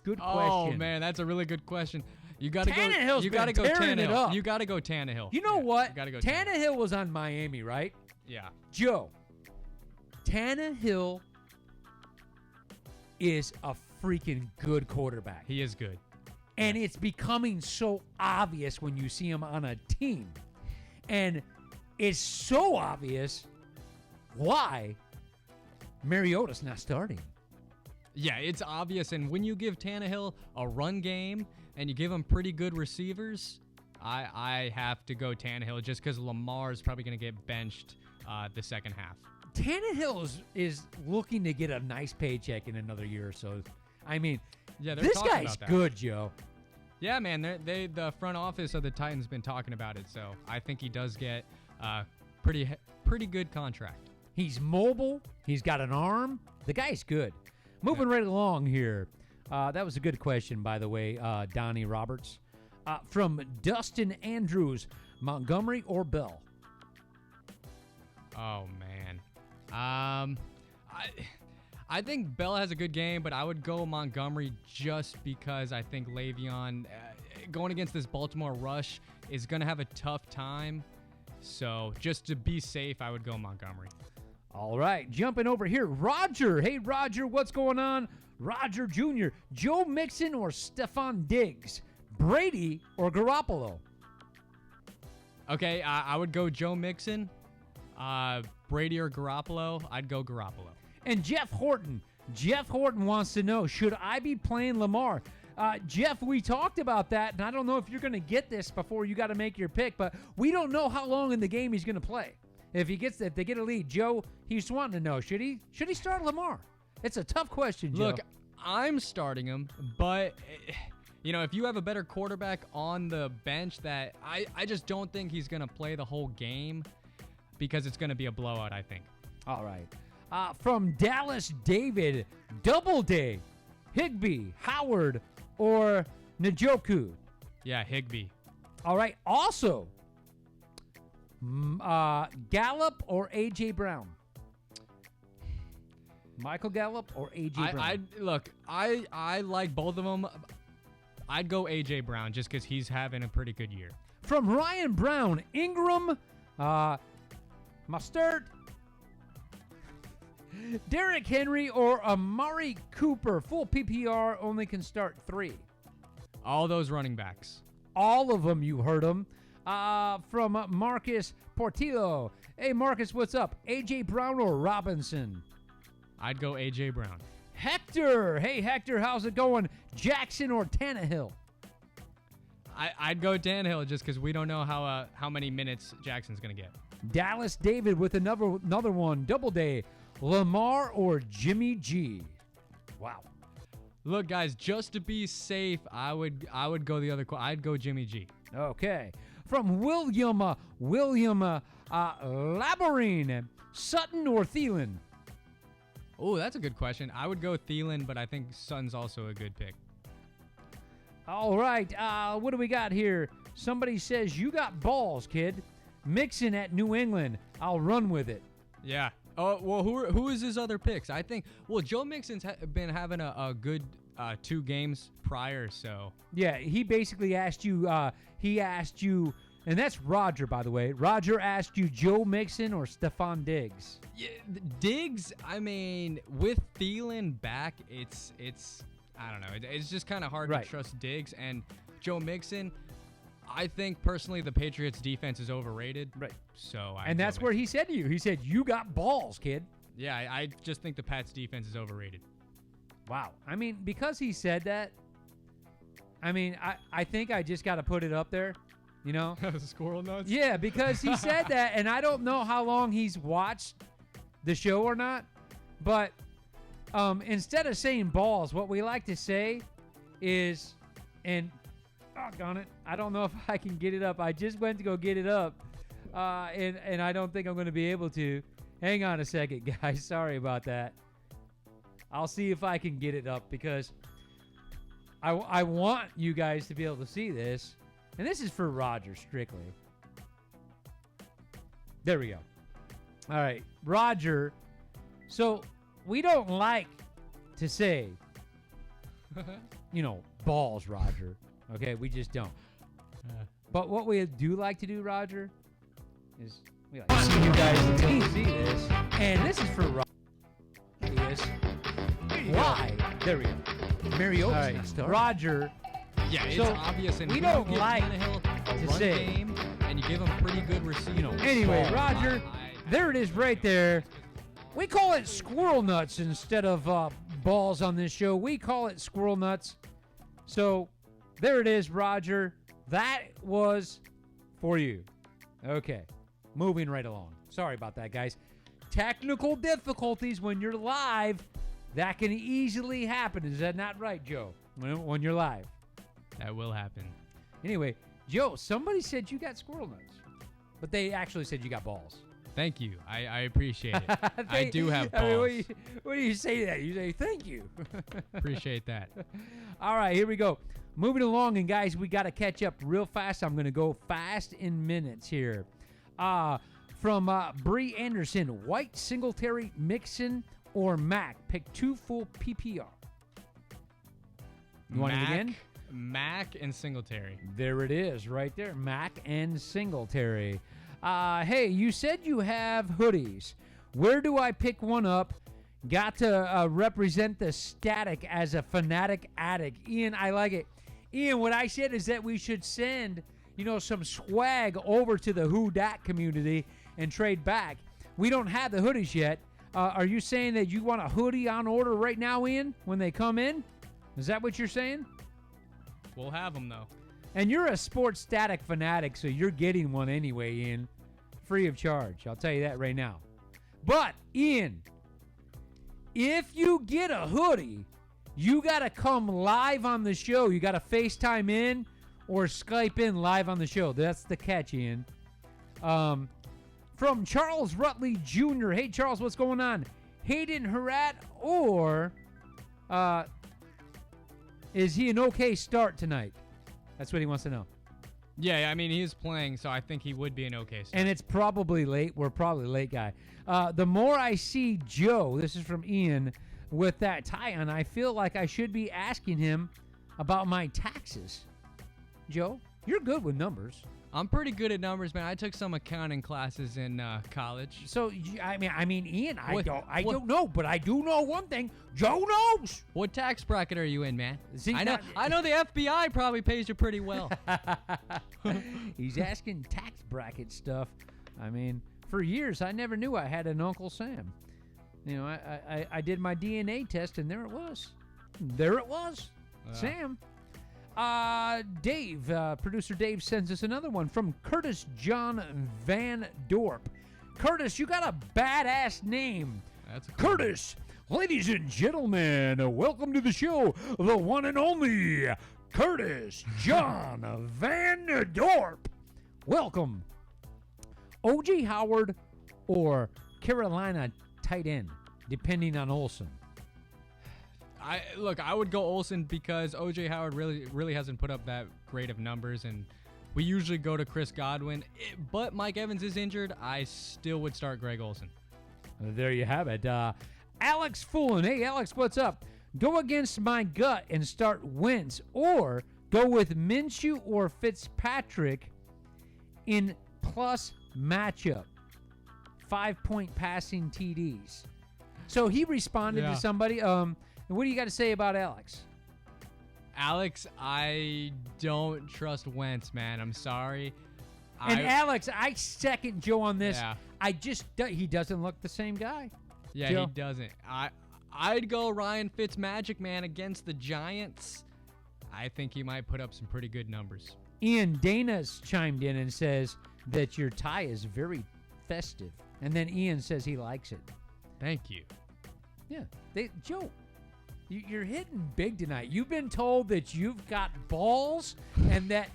Good question. Oh, man, that's a really good question. You got to go Tannehill's been go tearing it Tannehill. up. You got to go Tannehill. You know what? You got to go Tannehill was on Miami, right? Yeah. Joe, Tannehill is a freaking good quarterback. He is good. And it's becoming so obvious when you see him on a team. And it's so obvious why Mariota's not starting. Yeah, it's obvious. And when you give Tannehill a run game and you give him pretty good receivers, I have to go Tannehill just because Lamar's probably going to get benched the second half. Tannehill is looking to get a nice paycheck in another year or so. I mean, Yeah, they're this talking guy's about that. good, Joe. Yeah, man, the front office of the Titans been talking about it, so I think he does get a pretty good contract. He's mobile. He's got an arm. The guy's good. Moving right along here. That was a good question, by the way, Donnie Roberts. From Dustin Andrews, Montgomery or Bell? Oh man, I think Bell has a good game, but I would go Montgomery just because I think Le'Veon going against this Baltimore rush is going to have a tough time. So just to be safe, I would go Montgomery. All right, jumping over here. Roger. Hey, Roger, what's going on? Roger Jr., Joe Mixon or Stephon Diggs? Brady or Garoppolo? Okay, I would go Joe Mixon. Brady or Garoppolo? I'd go Garoppolo. And Jeff Horton. Jeff Horton wants to know, should I be playing Lamar? Jeff, we talked about that, and I don't know if you're going to get this before you got to make your pick, but we don't know how long in the game he's going to play. If they get a lead, Joe, he's wanting to know, should he start Lamar? It's a tough question, Joe. Look, I'm starting him, but if you have a better quarterback on the bench, that I just don't think he's going to play the whole game because it's going to be a blowout, I think. All right. From Dallas, David, Doubleday, Higbee, Howard, or Njoku? Yeah, Higbee. All right. Also, Gallup or A.J. Brown? Michael Gallup or A.J. Brown? I like both of them. I'd go A.J. Brown just because he's having a pretty good year. From Ryan Brown, Ingram, Mustard, Derrick Henry, or Amari Cooper? Full PPR only can start 3. All those running backs. All of them, you heard them. From Marcus Portillo. Hey, Marcus, what's up? A.J. Brown or Robinson? I'd go A.J. Brown. Hector. Hey, Hector, how's it going? Jackson or Tannehill? I'd go Tannehill just because we don't know how many minutes Jackson's going to get. Dallas David with another one. Doubleday. Lamar or Jimmy G? Wow. Look, guys, just to be safe, I would go the other. I'd go Jimmy G. Okay. From William Labyrinth, Sutton or Thielen? Oh, that's a good question. I would go Thielen, but I think Sutton's also a good pick. All right. What do we got here? Somebody says, you got balls, kid. Mixon at New England. I'll run with it. Yeah. Oh, well, who is his other picks? I think, Joe Mixon's been having a good 2 games prior, so. Yeah, he basically asked you, and that's Roger, by the way. Roger asked you Joe Mixon or Stephon Diggs. Yeah, Diggs, I mean, with Thielen back, it's I don't know. It's just kind of hard Right. to trust Diggs. And Joe Mixon, I think personally the Patriots defense is overrated. Right. So And that's where he said to you. He said, you got balls, kid. Yeah, I just think the Pats defense is overrated. Wow. I mean, because he said that, I think I just got to put it up there, you know? Squirrel nuts? Yeah, because he said that, and I don't know how long he's watched the show or not, but instead of saying balls, what we like to say is, and doggone it, I don't know if I can get it up. I just went to go get it up, and I don't think I'm going to be able to. Hang on a second, guys. Sorry about that. I'll see if I can get it up because I want you guys to be able to see this. And this is for Roger strictly. There we go. All right, Roger. So we don't like to say, balls, Roger. Okay, we just don't. But what we do like to do, Roger, is we like to see you guys see this. And this is for Roger. Why? There we go. Mariota's not starting. Roger, Yeah, it's So, obvious. And we when you don't give like Tannehill a to run say- game, and you give him pretty good receivers. Anyway, So, Roger, there it is right there. We call it squirrel nuts instead of balls on this show. We call it squirrel nuts. So there it is, Roger. That was for you. Okay, moving right along. Sorry about that, guys. Technical difficulties when you're live, that can easily happen. Is that not right, Joe? When you're live. That will happen. Anyway, Joe, somebody said you got squirrel nuts, but they actually said you got balls. Thank you. I appreciate it. I do have balls. I mean, what do you say to that? You say thank you. Appreciate that. All right, here we go. Moving along, and guys, we got to catch up real fast. I'm going to go fast in minutes here. From Bree Anderson, White, Singletary, Mixon, or Mac. Pick 2 full PPR. You want it again? Mac and Singletary. There it is, right there. Mac and Singletary. Hey, you said you have hoodies. Where do I pick one up? Got to represent the static as a fanatic addict. Ian, I like it. Ian, what I said is that we should send, some swag over to the Who Dat community and trade back. We don't have the hoodies yet. Are you saying that you want a hoodie on order right now, Ian, when they come in? Is that what you're saying? We'll have them, though. And you're a sports static fanatic, so you're getting one anyway, Ian. Free of charge. I'll tell you that right now. But, Ian, if you get a hoodie, you got to come live on the show. You got to FaceTime in or Skype in live on the show. That's the catch, Ian. From Charles Rutley Jr. Hey, Charles, what's going on? Hayden Herat or is he an okay start tonight? That's what he wants to know. Yeah, I mean, he is playing, so I think he would be an okay start. And it's probably late. We're probably late, guy. The more I see Joe, this is from Ian, with that tie on, I feel like I should be asking him about my taxes. Joe, you're good with numbers. I'm pretty good at numbers, man. I took some accounting classes in college. So I mean, Ian, I What- don't know, but I do know one thing. Joe knows. What tax bracket are you in, man? See, I know the FBI probably pays you pretty well. He's asking tax bracket stuff. I mean, for years I never knew I had an Uncle Sam. I did my DNA test and there it was. Sam. Dave, producer Dave sends us another one from Curtis John Van Dorp. Curtis, you got a badass name. That's a cool Curtis, ladies and gentlemen, welcome to the show, the one and only Curtis John Van Dorp. Welcome. O.J. Howard or Carolina tight end, depending on Olsen. I would go Olsen because O.J. Howard really hasn't put up that great of numbers, and we usually go to Chris Godwin. But Mike Evans is injured. I still would start Greg Olsen. There you have it. Alex Fullen. Hey, Alex, what's up? Go against my gut and start Wentz, or go with Minshew or Fitzpatrick in plus matchup. 5-point passing TDs. So he responded to somebody. What do you got to say about Alex? Alex, I don't trust Wentz, man. I'm sorry. And Alex, I second Joe on this. Yeah. He doesn't look the same guy. Yeah, Joe? he doesn't. I'd go Ryan Fitzmagic, man, against the Giants. I think he might put up some pretty good numbers. Ian Dana's chimed in and says that your tie is very festive. And then Ian says he likes it. Thank you. Yeah. Joe, you're hitting big tonight. You've been told that you've got balls and that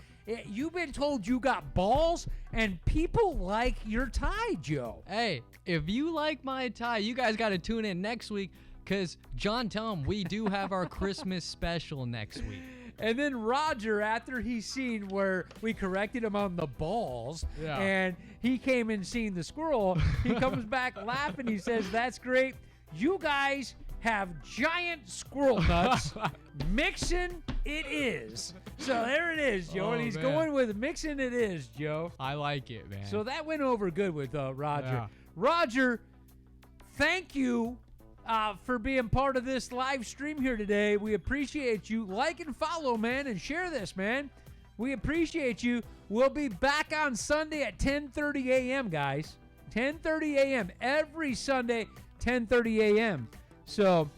you've been told you got balls and people like your tie, Joe. Hey, if you like my tie, you guys got to tune in next week because, John, tell him we do have our Christmas special next week. And then Roger, after he's seen where we corrected him on the balls, and he came and seen the squirrel, he comes back laughing. He says, "That's great. You guys have giant squirrel nuts. Mixin' it is." So there it is, Joe. And he's going with Mixin' it is, Joe. I like it, man. So that went over good with Roger. Yeah. Roger, thank you for being part of this live stream here today. We appreciate you. Like and follow, man, and share this, man. We appreciate you. We'll be back on Sunday at 10:30 a.m., guys. 10:30 a.m. every Sunday, 10:30 a.m. So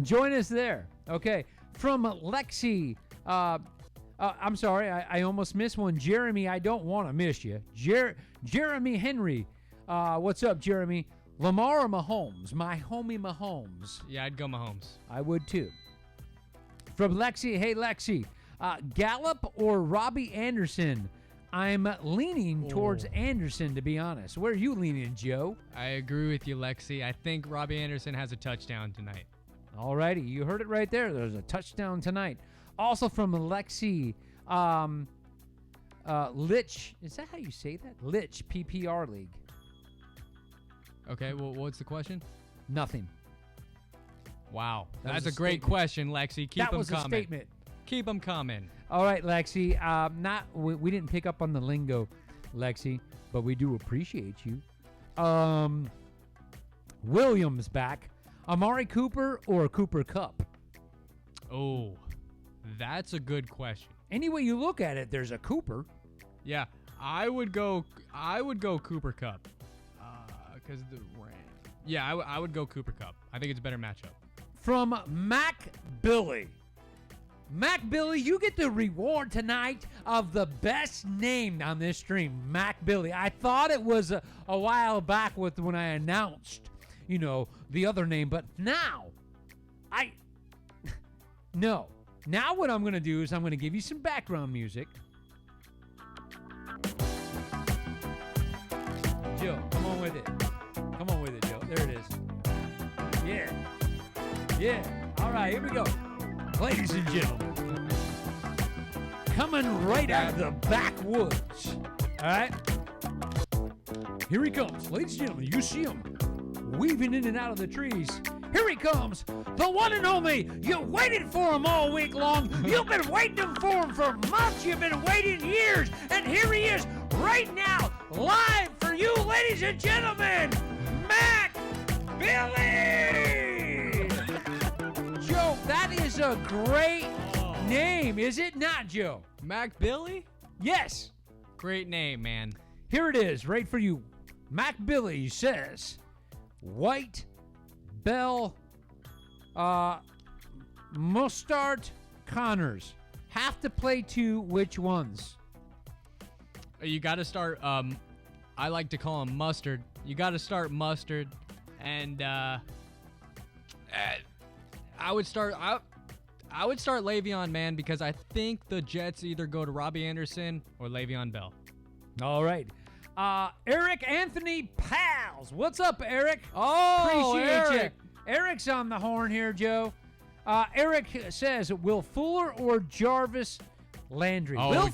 join us there. Okay. From Lexi, I'm sorry, I almost missed one. Jeremy, I don't want to miss you. Jeremy Henry. What's up, Jeremy? Lamar or Mahomes? My homie Mahomes. Yeah, I'd go Mahomes. I would too. From Lexi, hey Lexi, Gallup or Robbie Anderson? I'm leaning towards Anderson, to be honest. Where are you leaning, Joe? I agree with you, Lexi. I think Robbie Anderson has a touchdown tonight. All righty, you heard it right there. There's a touchdown tonight. Also from Lexi, Litch. Is that how you say that? Litch, PPR League. Okay, well, what's the question? Nothing. Wow. That That's was a a great statement. question, Lexi. Keep That them was coming. a statement. Keep them coming. All right, Lexi. We didn't pick up on the lingo, Lexi, but we do appreciate you. Williams back. Amari Cooper or Cooper Kupp? Oh, that's a good question. Any way you look at it, there's a Cooper. Yeah, I would go Cooper Cup. Because the Rams. Yeah, I would go Cooper Cup. I think it's a better matchup. From Mac Billy. Mac Billy, you get the reward tonight of the best name on this stream, Mac Billy. I thought it was a while back when I announced, the other name, but now, no. Now what I'm going to do is I'm going to give you some background music. Joe, come on with it. Come on with it, Joe. There it is. Yeah. Yeah. All right, here we go. Ladies and gentlemen, coming right out of the backwoods. All right? Here he comes. Ladies and gentlemen, you see him weaving in and out of the trees. Here he comes, the one and only. You waited for him all week long. You've been waiting for him for months. You've been waiting years. And here he is right now, live for you, ladies and gentlemen, Mac Billy! Joe, that is a great name, is it not, Joe? Mac Billy? Yes. Great name, man. Here it is, right for you. Mac Billy says, White, Bell, Mustard, Connors. Have to play two, which ones? You got to start, I like to call him Mustard. You got to start Mustard. And I would start Le'Veon, man, because I think the Jets either go to Robbie Anderson or Le'Veon Bell. All right. Eric Anthony Pals. What's up, Eric? Oh, Appreciate Eric. you. Eric's on the horn here, Joe. Eric says, Will Fuller or Jarvis Landry? Oh.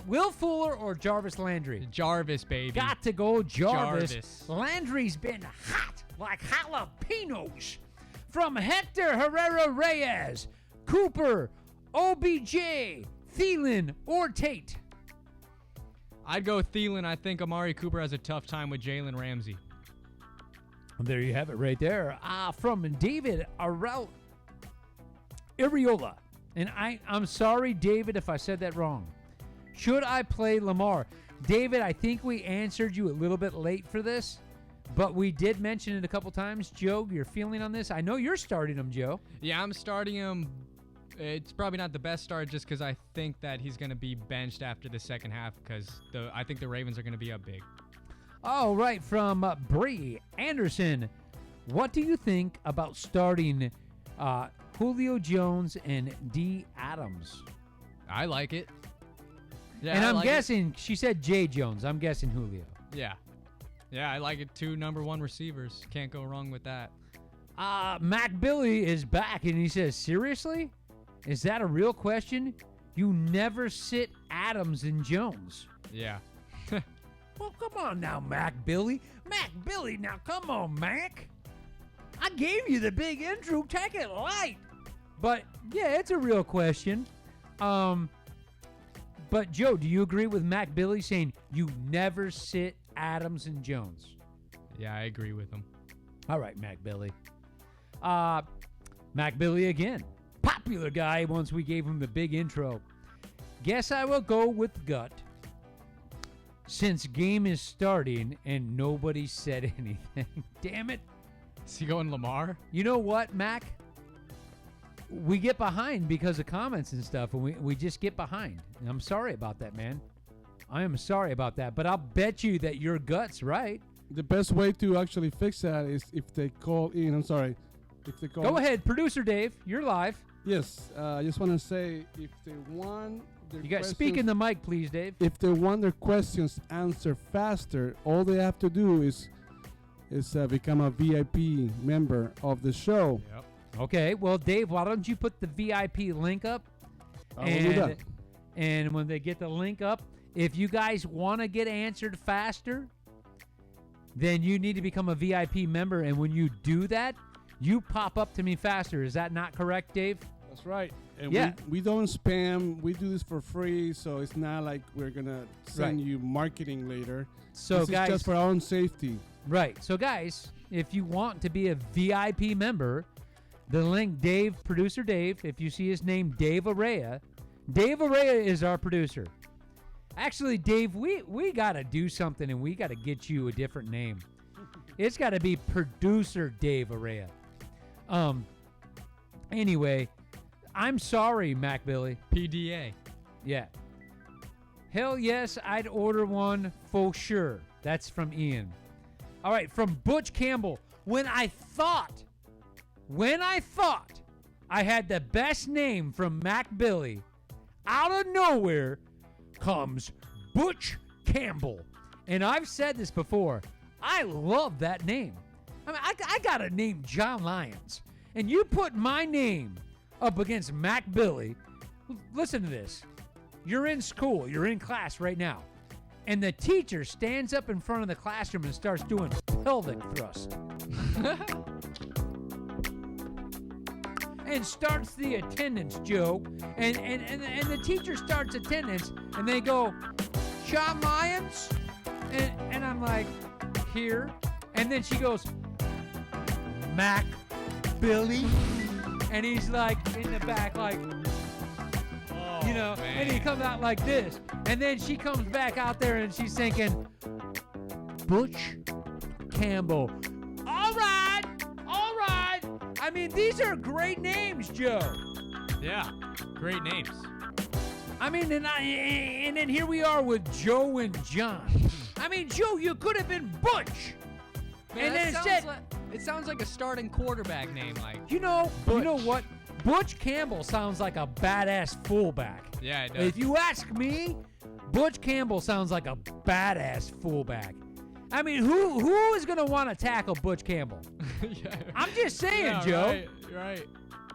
Will Fuller or Jarvis Landry? Jarvis, baby. Got to go Jarvis. Jarvis. Landry's been hot like jalapenos. From Hector Herrera Reyes, Cooper, OBJ, Thielen, or Tate? I'd go Thielen. I think Amari Cooper has a tough time with Jalen Ramsey. There you have it right there. From David Ariola. And I'm sorry, David, if I said that wrong. Should I play Lamar? David, I think we answered you a little bit late for this, but we did mention it a couple times. Joe, your feeling on this? I know you're starting him, Joe. Yeah, I'm starting him. It's probably not the best start just because I think that he's going to be benched after the second half because I think the Ravens are going to be up big. All right, from Bree Anderson. What do you think about starting Julio Jones and D. Adams? I like it. Yeah, And I I'm like guessing, she said J. Jones. I'm guessing Julio. it. Yeah. Yeah, I like it. 2 number 1 receivers. Can't go wrong with that. Mac Billy is back, and he says, seriously? Is that a real question? You never sit Adams and Jones. Yeah. Well, come on now, Mac Billy. Mac Billy, now come on, Mac. I gave you the big intro. Take it light. But, yeah, it's a real question. But, Joe, do you agree with Mac Billy saying you never sit Adams and Jones? Yeah, I agree with him. All right, Mac Billy. Mac Billy again. Popular guy once we gave him the big intro. Guess I will go with gut. Since game is starting and nobody said anything. Damn it. Is he going Lamar? You know what, Mac? We get behind because of comments and stuff, and we just get behind. And I'm sorry about that, man. I am sorry about that, but I'll bet you that your gut's right. The best way to actually fix that is if they call in. I'm sorry. If they call. Go ahead, producer Dave. You're live. Yes. I just want to say if they want their You got questions, speak in the mic, please, Dave. if they want their questions answered faster, all they have to do is become a VIP member of the show. Yep. Okay, well, Dave, why don't you put the VIP link up? I will do that. And when they get the link up, if you guys want to get answered faster, then you need to become a VIP member. And when you do that, you pop up to me faster. Is that not correct, Dave? That's right. And Yeah. we don't spam. We do this for free, so it's not like we're gonna send Right. you marketing later. So, this guys, is just for our own safety. right. So, guys, if you want to be a VIP member, the link, Dave, producer Dave, if you see his name, Dave Araya is our producer. Actually, Dave, we got to do something, and we got to get you a different name. It's got to be producer Dave Araya. Anyway, I'm sorry, Mac Billy. PDA. Yeah. Hell yes, I'd order one for sure. That's from Ian. All right, from Butch Campbell. When I thought I had the best name from Mac Billy, out of nowhere comes Butch Campbell. And I've said this before. I love that name. I mean, I got a name John Lyons. And you put my name up against Mac Billy. Listen to this. You're in school. You're in class right now. And the teacher stands up in front of the classroom and starts doing pelvic thrust. And starts the attendance, Joe. And the teacher starts attendance, and they go, John Lyons? And I'm like, here. And then she goes, Mac Billy? And he's like in the back, like, you know, and he comes out like this. And then she comes back out there and she's thinking, Butch Campbell. All right. I mean, these are great names, Joe. Yeah. Great names. I mean, and then here we are with Joe and John. I mean, Joe, you could have been Butch. Man, and then it sounds like a starting quarterback name. Like, you know what? Butch Campbell sounds like a badass fullback. yeah, it does. If you ask me, Butch Campbell sounds like a badass fullback. I mean, who is going to want to tackle Butch Campbell? Yeah. I'm just saying, Yeah, Joe. Right.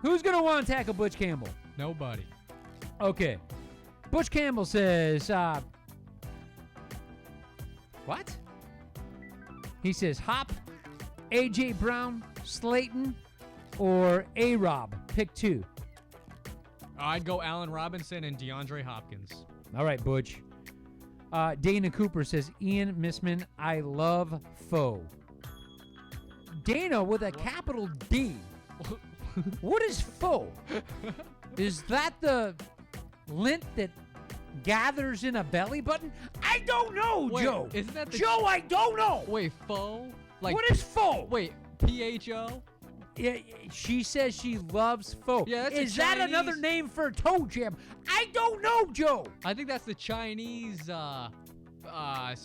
Who's going to want to tackle Butch Campbell? Nobody. Okay. Butch Campbell says, what? He says, Hop, A.J. Brown, Slayton, or A-Rob. Pick two. I'd go Allen Robinson and DeAndre Hopkins. All right, Butch. Dana Cooper says, Ian Missman, I love Foe. Dana with a capital D. What is Foe? Is that the lint that gathers in a belly button? I don't know, Wait, Joe. isn't that the Joe, I don't know. Wait, Foe? Like, What is Foe? wait, PHO? Yeah, she says she loves Foe. Yeah, that's a is that Chinese- another name for toe jam? I don't know, Joe. I think that's the Chinese, some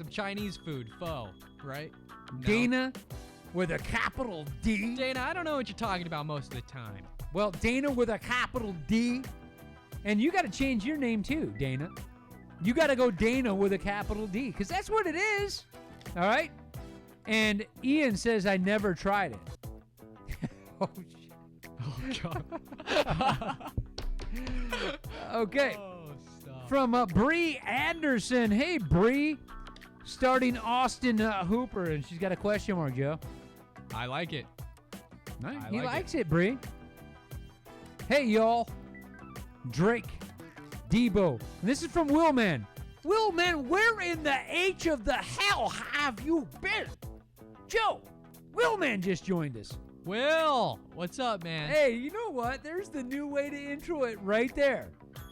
Chinese food, pho, right? No? Dana with a capital D. Dana, I don't know what you're talking about most of the time. Well, Dana with a capital D. And you got to change your name too, Dana. You got to go Dana with a capital D, because that's what it is. All right? And Ian says, I never tried it. Oh, shit. Oh, God. Okay. Oh, stop. From Bree Anderson. Hey, Bree. Starting Austin Hooper. And she's got a question mark, Joe. I like it. Nice. I He like likes it, Bree. Hey, y'all. Drake. Debo. And this is from Willman. Willman, where in the H of the hell have you been? Joe, Willman just joined us. Will, what's up, man? Hey, you know what? There's the new way to intro it right there.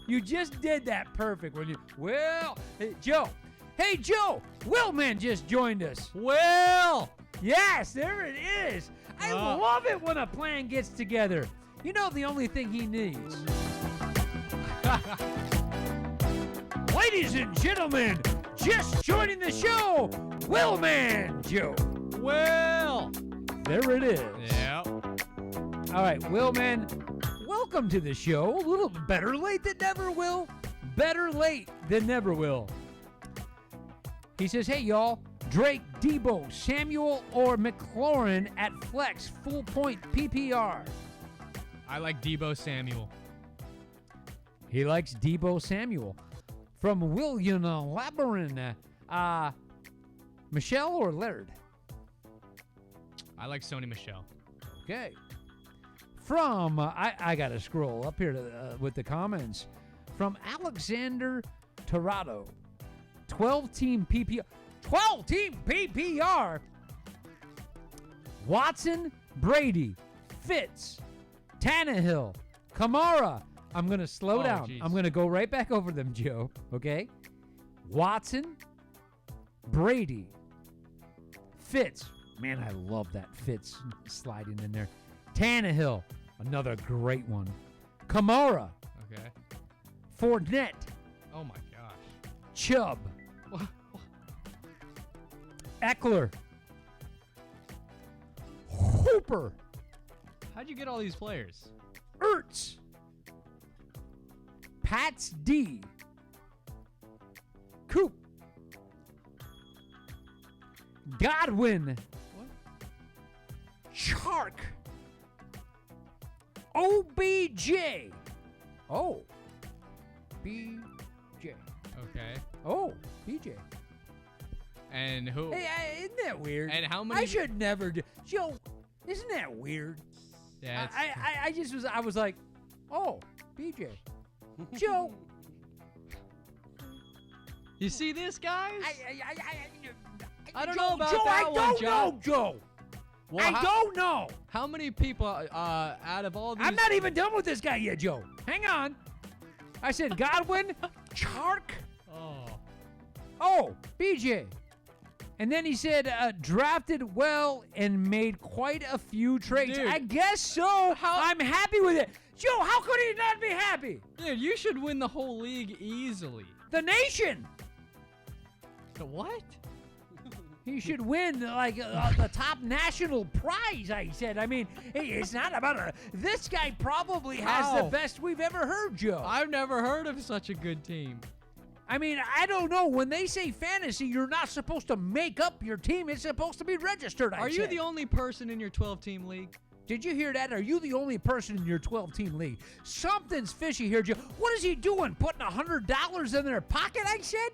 You just did that perfect when you, Will, hey, Joe. Hey, Joe, Willman just joined us. Will! Yes, there it is. I love it when a plan gets together. You know the only thing he needs. Ladies and gentlemen, just joining the show, Willman Joe. Will! There it is. Yep. All right, Willman, welcome to the show. A little better late than never, Will. Better late than never, Will. He says, hey, y'all, Drake, Debo, Samuel, or McLaurin at flex, full point PPR. I like Debo Samuel. He likes Debo Samuel. From William Labyrin, Michelle or Laird? I like Sony Michelle. Okay. From, I got to scroll up here to, with the comments. From Alexander Torado, 12-team PPR. 12-team PPR. Watson, Brady, Fitz, Tannehill, Kamara. I'm going to slow down. Geez. I'm going to go right back over them, Joe. Okay? Watson, Brady, Fitz. Man, I love that Fitz sliding in there. Tannehill, another great one. Kamara, Okay. Fournette, Oh my gosh. Chubb, Eckler, Hooper, How'd you get all these players? Ertz, Pats D, Coop, Godwin, What? Chark, OBJ. Oh, BJ. Okay. Oh, BJ. And who? Hey, isn't that weird? And how many? I should never do. Joe, isn't that weird? Yeah. It's, I just was. I was like, oh, BJ. Joe. you see this, guys? I don't Joe, know about Joe, that I one, don't Joe. know, Joe. Well, I don't know. How many people out of all these? I'm not even done with this guy yet, Joe. Hang on. I said Godwin, Chark. Oh. Oh, BJ. And then he said drafted well and made quite a few trades. Dude. I guess so. I'm happy with it. Joe, how could he not be happy? Dude, you should win the whole league easily. The nation. The what? He should win like the top national prize, I said. I mean, hey, it's not about this guy probably has How? the best we've ever heard, Joe. I've never heard of such a good team. I mean, I don't know. When they say fantasy, you're not supposed to make up your team. It's supposed to be registered, Are you the only person in your 12-team league? Did you hear that? Are you the only person in your 12-team league? Something's fishy here, Joe. What is he doing? Putting $100 in their pocket, I said?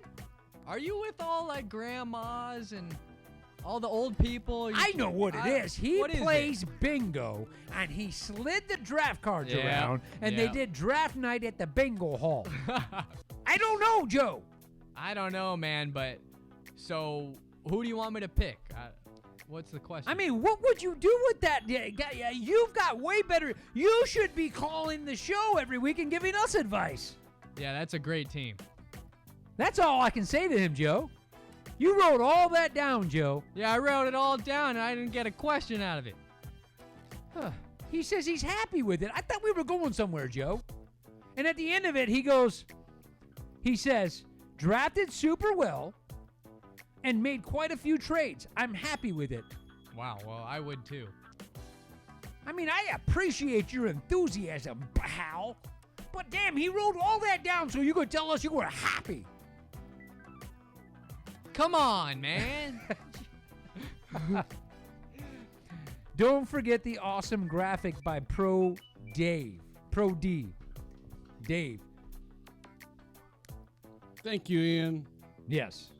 Are you with all like grandmas and all the old people? I know what it is. He what is it? plays bingo, and he slid the draft cards Yeah, around, and they yeah. did draft night at the bingo hall. I don't know, Joe. I don't know, man, but so who do you want me to pick? What's the question? I mean, what would you do with that? You've got way better. You should be calling the show every week and giving us advice. yeah, that's a great team. That's all I can say to him, Joe. You wrote all that down, Joe. Yeah, I wrote it all down and I didn't get a question out of it. He says he's happy with it. I thought we were going somewhere, Joe. And at the end of it, he says, drafted super well and made quite a few trades. I'm happy with it. Wow, well, I would too. I mean, I appreciate your enthusiasm, pal. But damn, he wrote all that down so you could tell us you were happy. Come on, man. Don't forget the awesome graphic by Pro D. Dave. Thank you, Ian. Yes.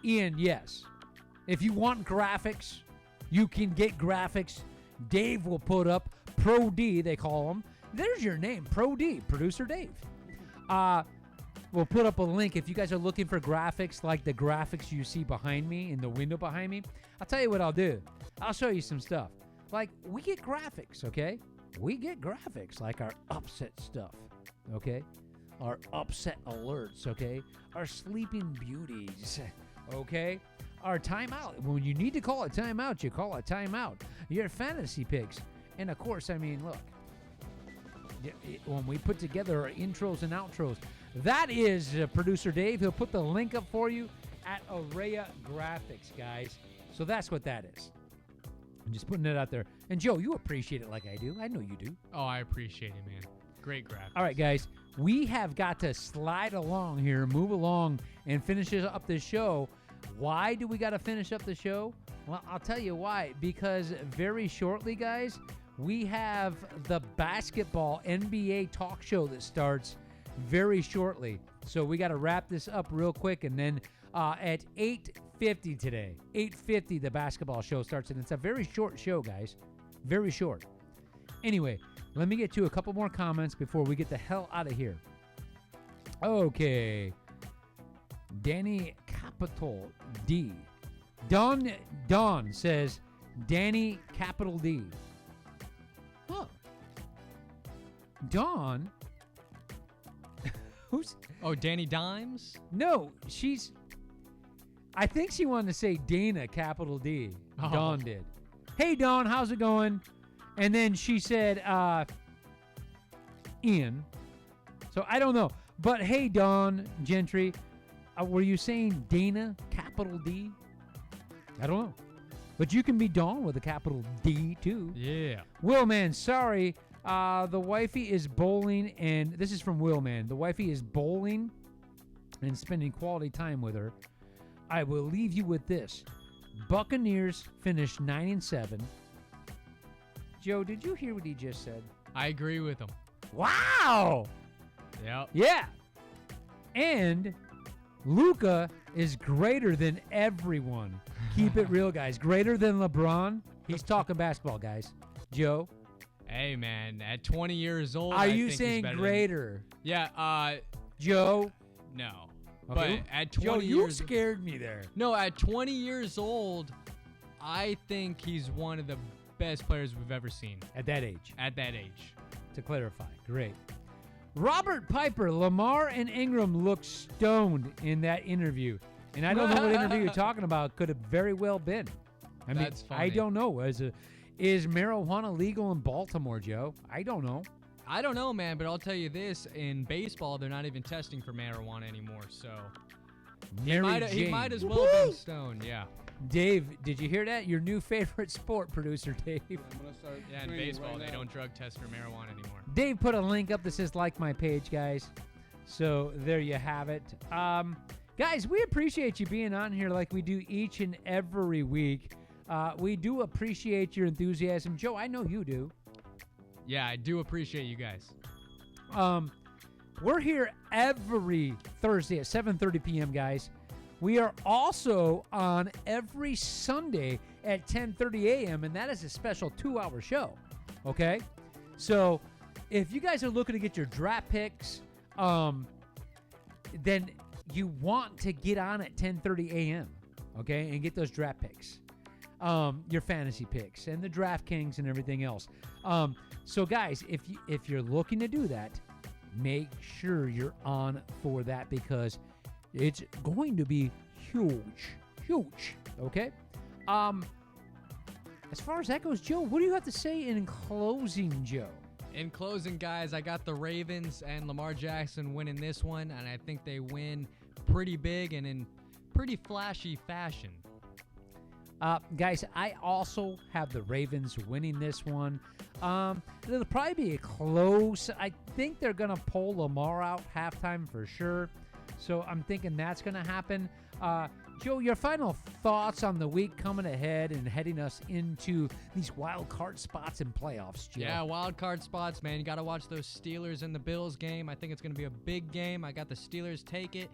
Ian, yes. If you want graphics, you can get graphics. Dave will put up Pro D, they call him. There's your name, Pro D, Producer Dave. We'll put up a link if you guys are looking for graphics like the graphics you see behind me in the window behind me. I'll tell you what I'll do. I'll show you some stuff. Like, we get graphics, okay? We get graphics like our upset stuff, okay? Our upset alerts, okay? Our sleeping beauties, okay? Our timeout. When you need to call a timeout, you call a timeout. Your fantasy picks. And, of course, I mean, look, when we put together our intros and outros, that is Producer Dave. He'll put the link up for you at Araya Graphics, guys. So that's what that is. I'm just putting it out there. And, Joe, you appreciate it like I do. I know you do. Oh, I appreciate it, man. Great graphics. All right, guys. We have got to slide along here, move along, and finish up this show. Why do we got to finish up the show? Well, I'll tell you why. Because very shortly, guys, we have the basketball NBA talk show that starts very shortly. So we got to wrap this up real quick. And then at 8:50 today, 8:50, the basketball show starts. And it's a very short show, guys. Very short. Anyway, let me get to a couple more comments before we get the hell out of here. Okay. Danny Capital D. Don says Danny Capital D. Huh. Dawn? Who's? Oh, Danny Dimes? No, I think she wanted to say Dana Capital D. Oh. Dawn did. Hey, Dawn, how's it going? And then she said, Ian. So I don't know. But hey, Dawn Gentry, were you saying Dana Capital D? I don't know. But you can be Dawn with a capital D, too. Yeah. Willman, sorry. The wifey is bowling, and this is from Willman. The wifey is bowling and spending quality time with her. I will leave you with this. Buccaneers finished 9-7. Joe, did you hear what he just said? I agree with him. Wow! Yep. Yeah. And Luka is greater than everyone. Keep it real, guys. Greater than LeBron. He's talking basketball, guys. Joe? Hey, man, at 20 years old, Are you saying better greater? Yeah, Joe? no. Okay. But at 20 Joe, you years scared me there. No, at 20 years old, I think he's one of the best players we've ever seen. At that age. At that age. To clarify. Great. Robert Piper, Lamar and Ingram looked stoned in that interview. And I don't know what interview you're talking about. Could have very well been. I mean, That's funny. I don't know. Is marijuana legal in Baltimore, Joe? I don't know. I don't know, man, but I'll tell you this. In baseball, they're not even testing for marijuana anymore, so he might as well have been stoned, yeah. Dave, did you hear that? Your new favorite sport, producer Dave. I'm gonna start Yeah, in training baseball, right they now. don't drug test for marijuana anymore. Dave put a link up that says like my page, guys. So there you have it. Guys, we appreciate you being on here like we do each and every week. We do appreciate your enthusiasm. Joe, I know you do. Yeah, I do appreciate you guys. We're here every Thursday at 7:30 p.m., guys. We are also on every Sunday at 10:30 a.m., and that is a special 2-hour show, okay? So if you guys are looking to get your draft picks, then you want to get on at 10:30 a.m., okay, and get those draft picks, your fantasy picks, and the DraftKings and everything else. So, guys, if you're looking to do that, make sure you're on for that because it's going to be huge, okay? As far as that goes, Joe, what do you have to say in closing, Joe? In closing, guys, I got the Ravens and Lamar Jackson winning this one, and I think they win pretty big and in pretty flashy fashion. Guys, I also have the Ravens winning this one. It'll probably be a close. I think they're going to pull Lamar out halftime for sure. So I'm thinking that's going to happen. Joe, your final thoughts on the week coming ahead and heading us into these wild card spots and playoffs, Joe? Yeah, wild card spots, man. You got to watch those Steelers and the Bills game. I think it's going to be a big game. I got the Steelers take it.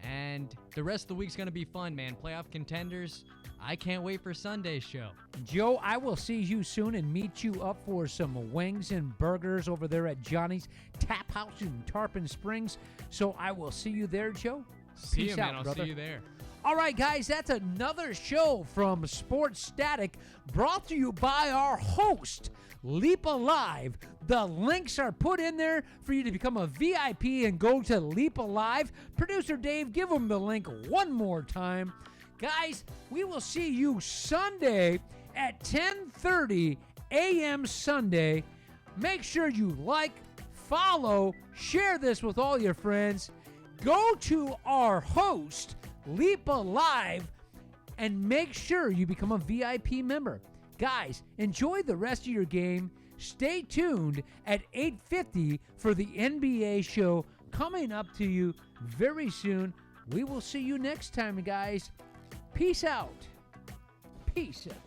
And the rest of the week's going to be fun, man. Playoff contenders. I can't wait for Sunday's show. Joe, I will see you soon and meet you up for some wings and burgers over there at Johnny's Tap House in Tarpon Springs. So I will see you there, Joe. See Peace you, man. out, I'll brother. see you there. All right, guys, that's another show from Sports Static brought to you by our host, Leap Alive. The links are put in there for you to become a VIP and go to Leap Alive. Producer Dave, give them the link one more time. Guys, we will see you Sunday at 10:30 a.m. Sunday. Make sure you like, follow, share this with all your friends. Go to our host, Leap Alive, and make sure you become a VIP member. Guys, enjoy the rest of your game. Stay tuned at 8:50 for the NBA show coming up to you very soon. We will see you next time, guys. Peace out. Peace out.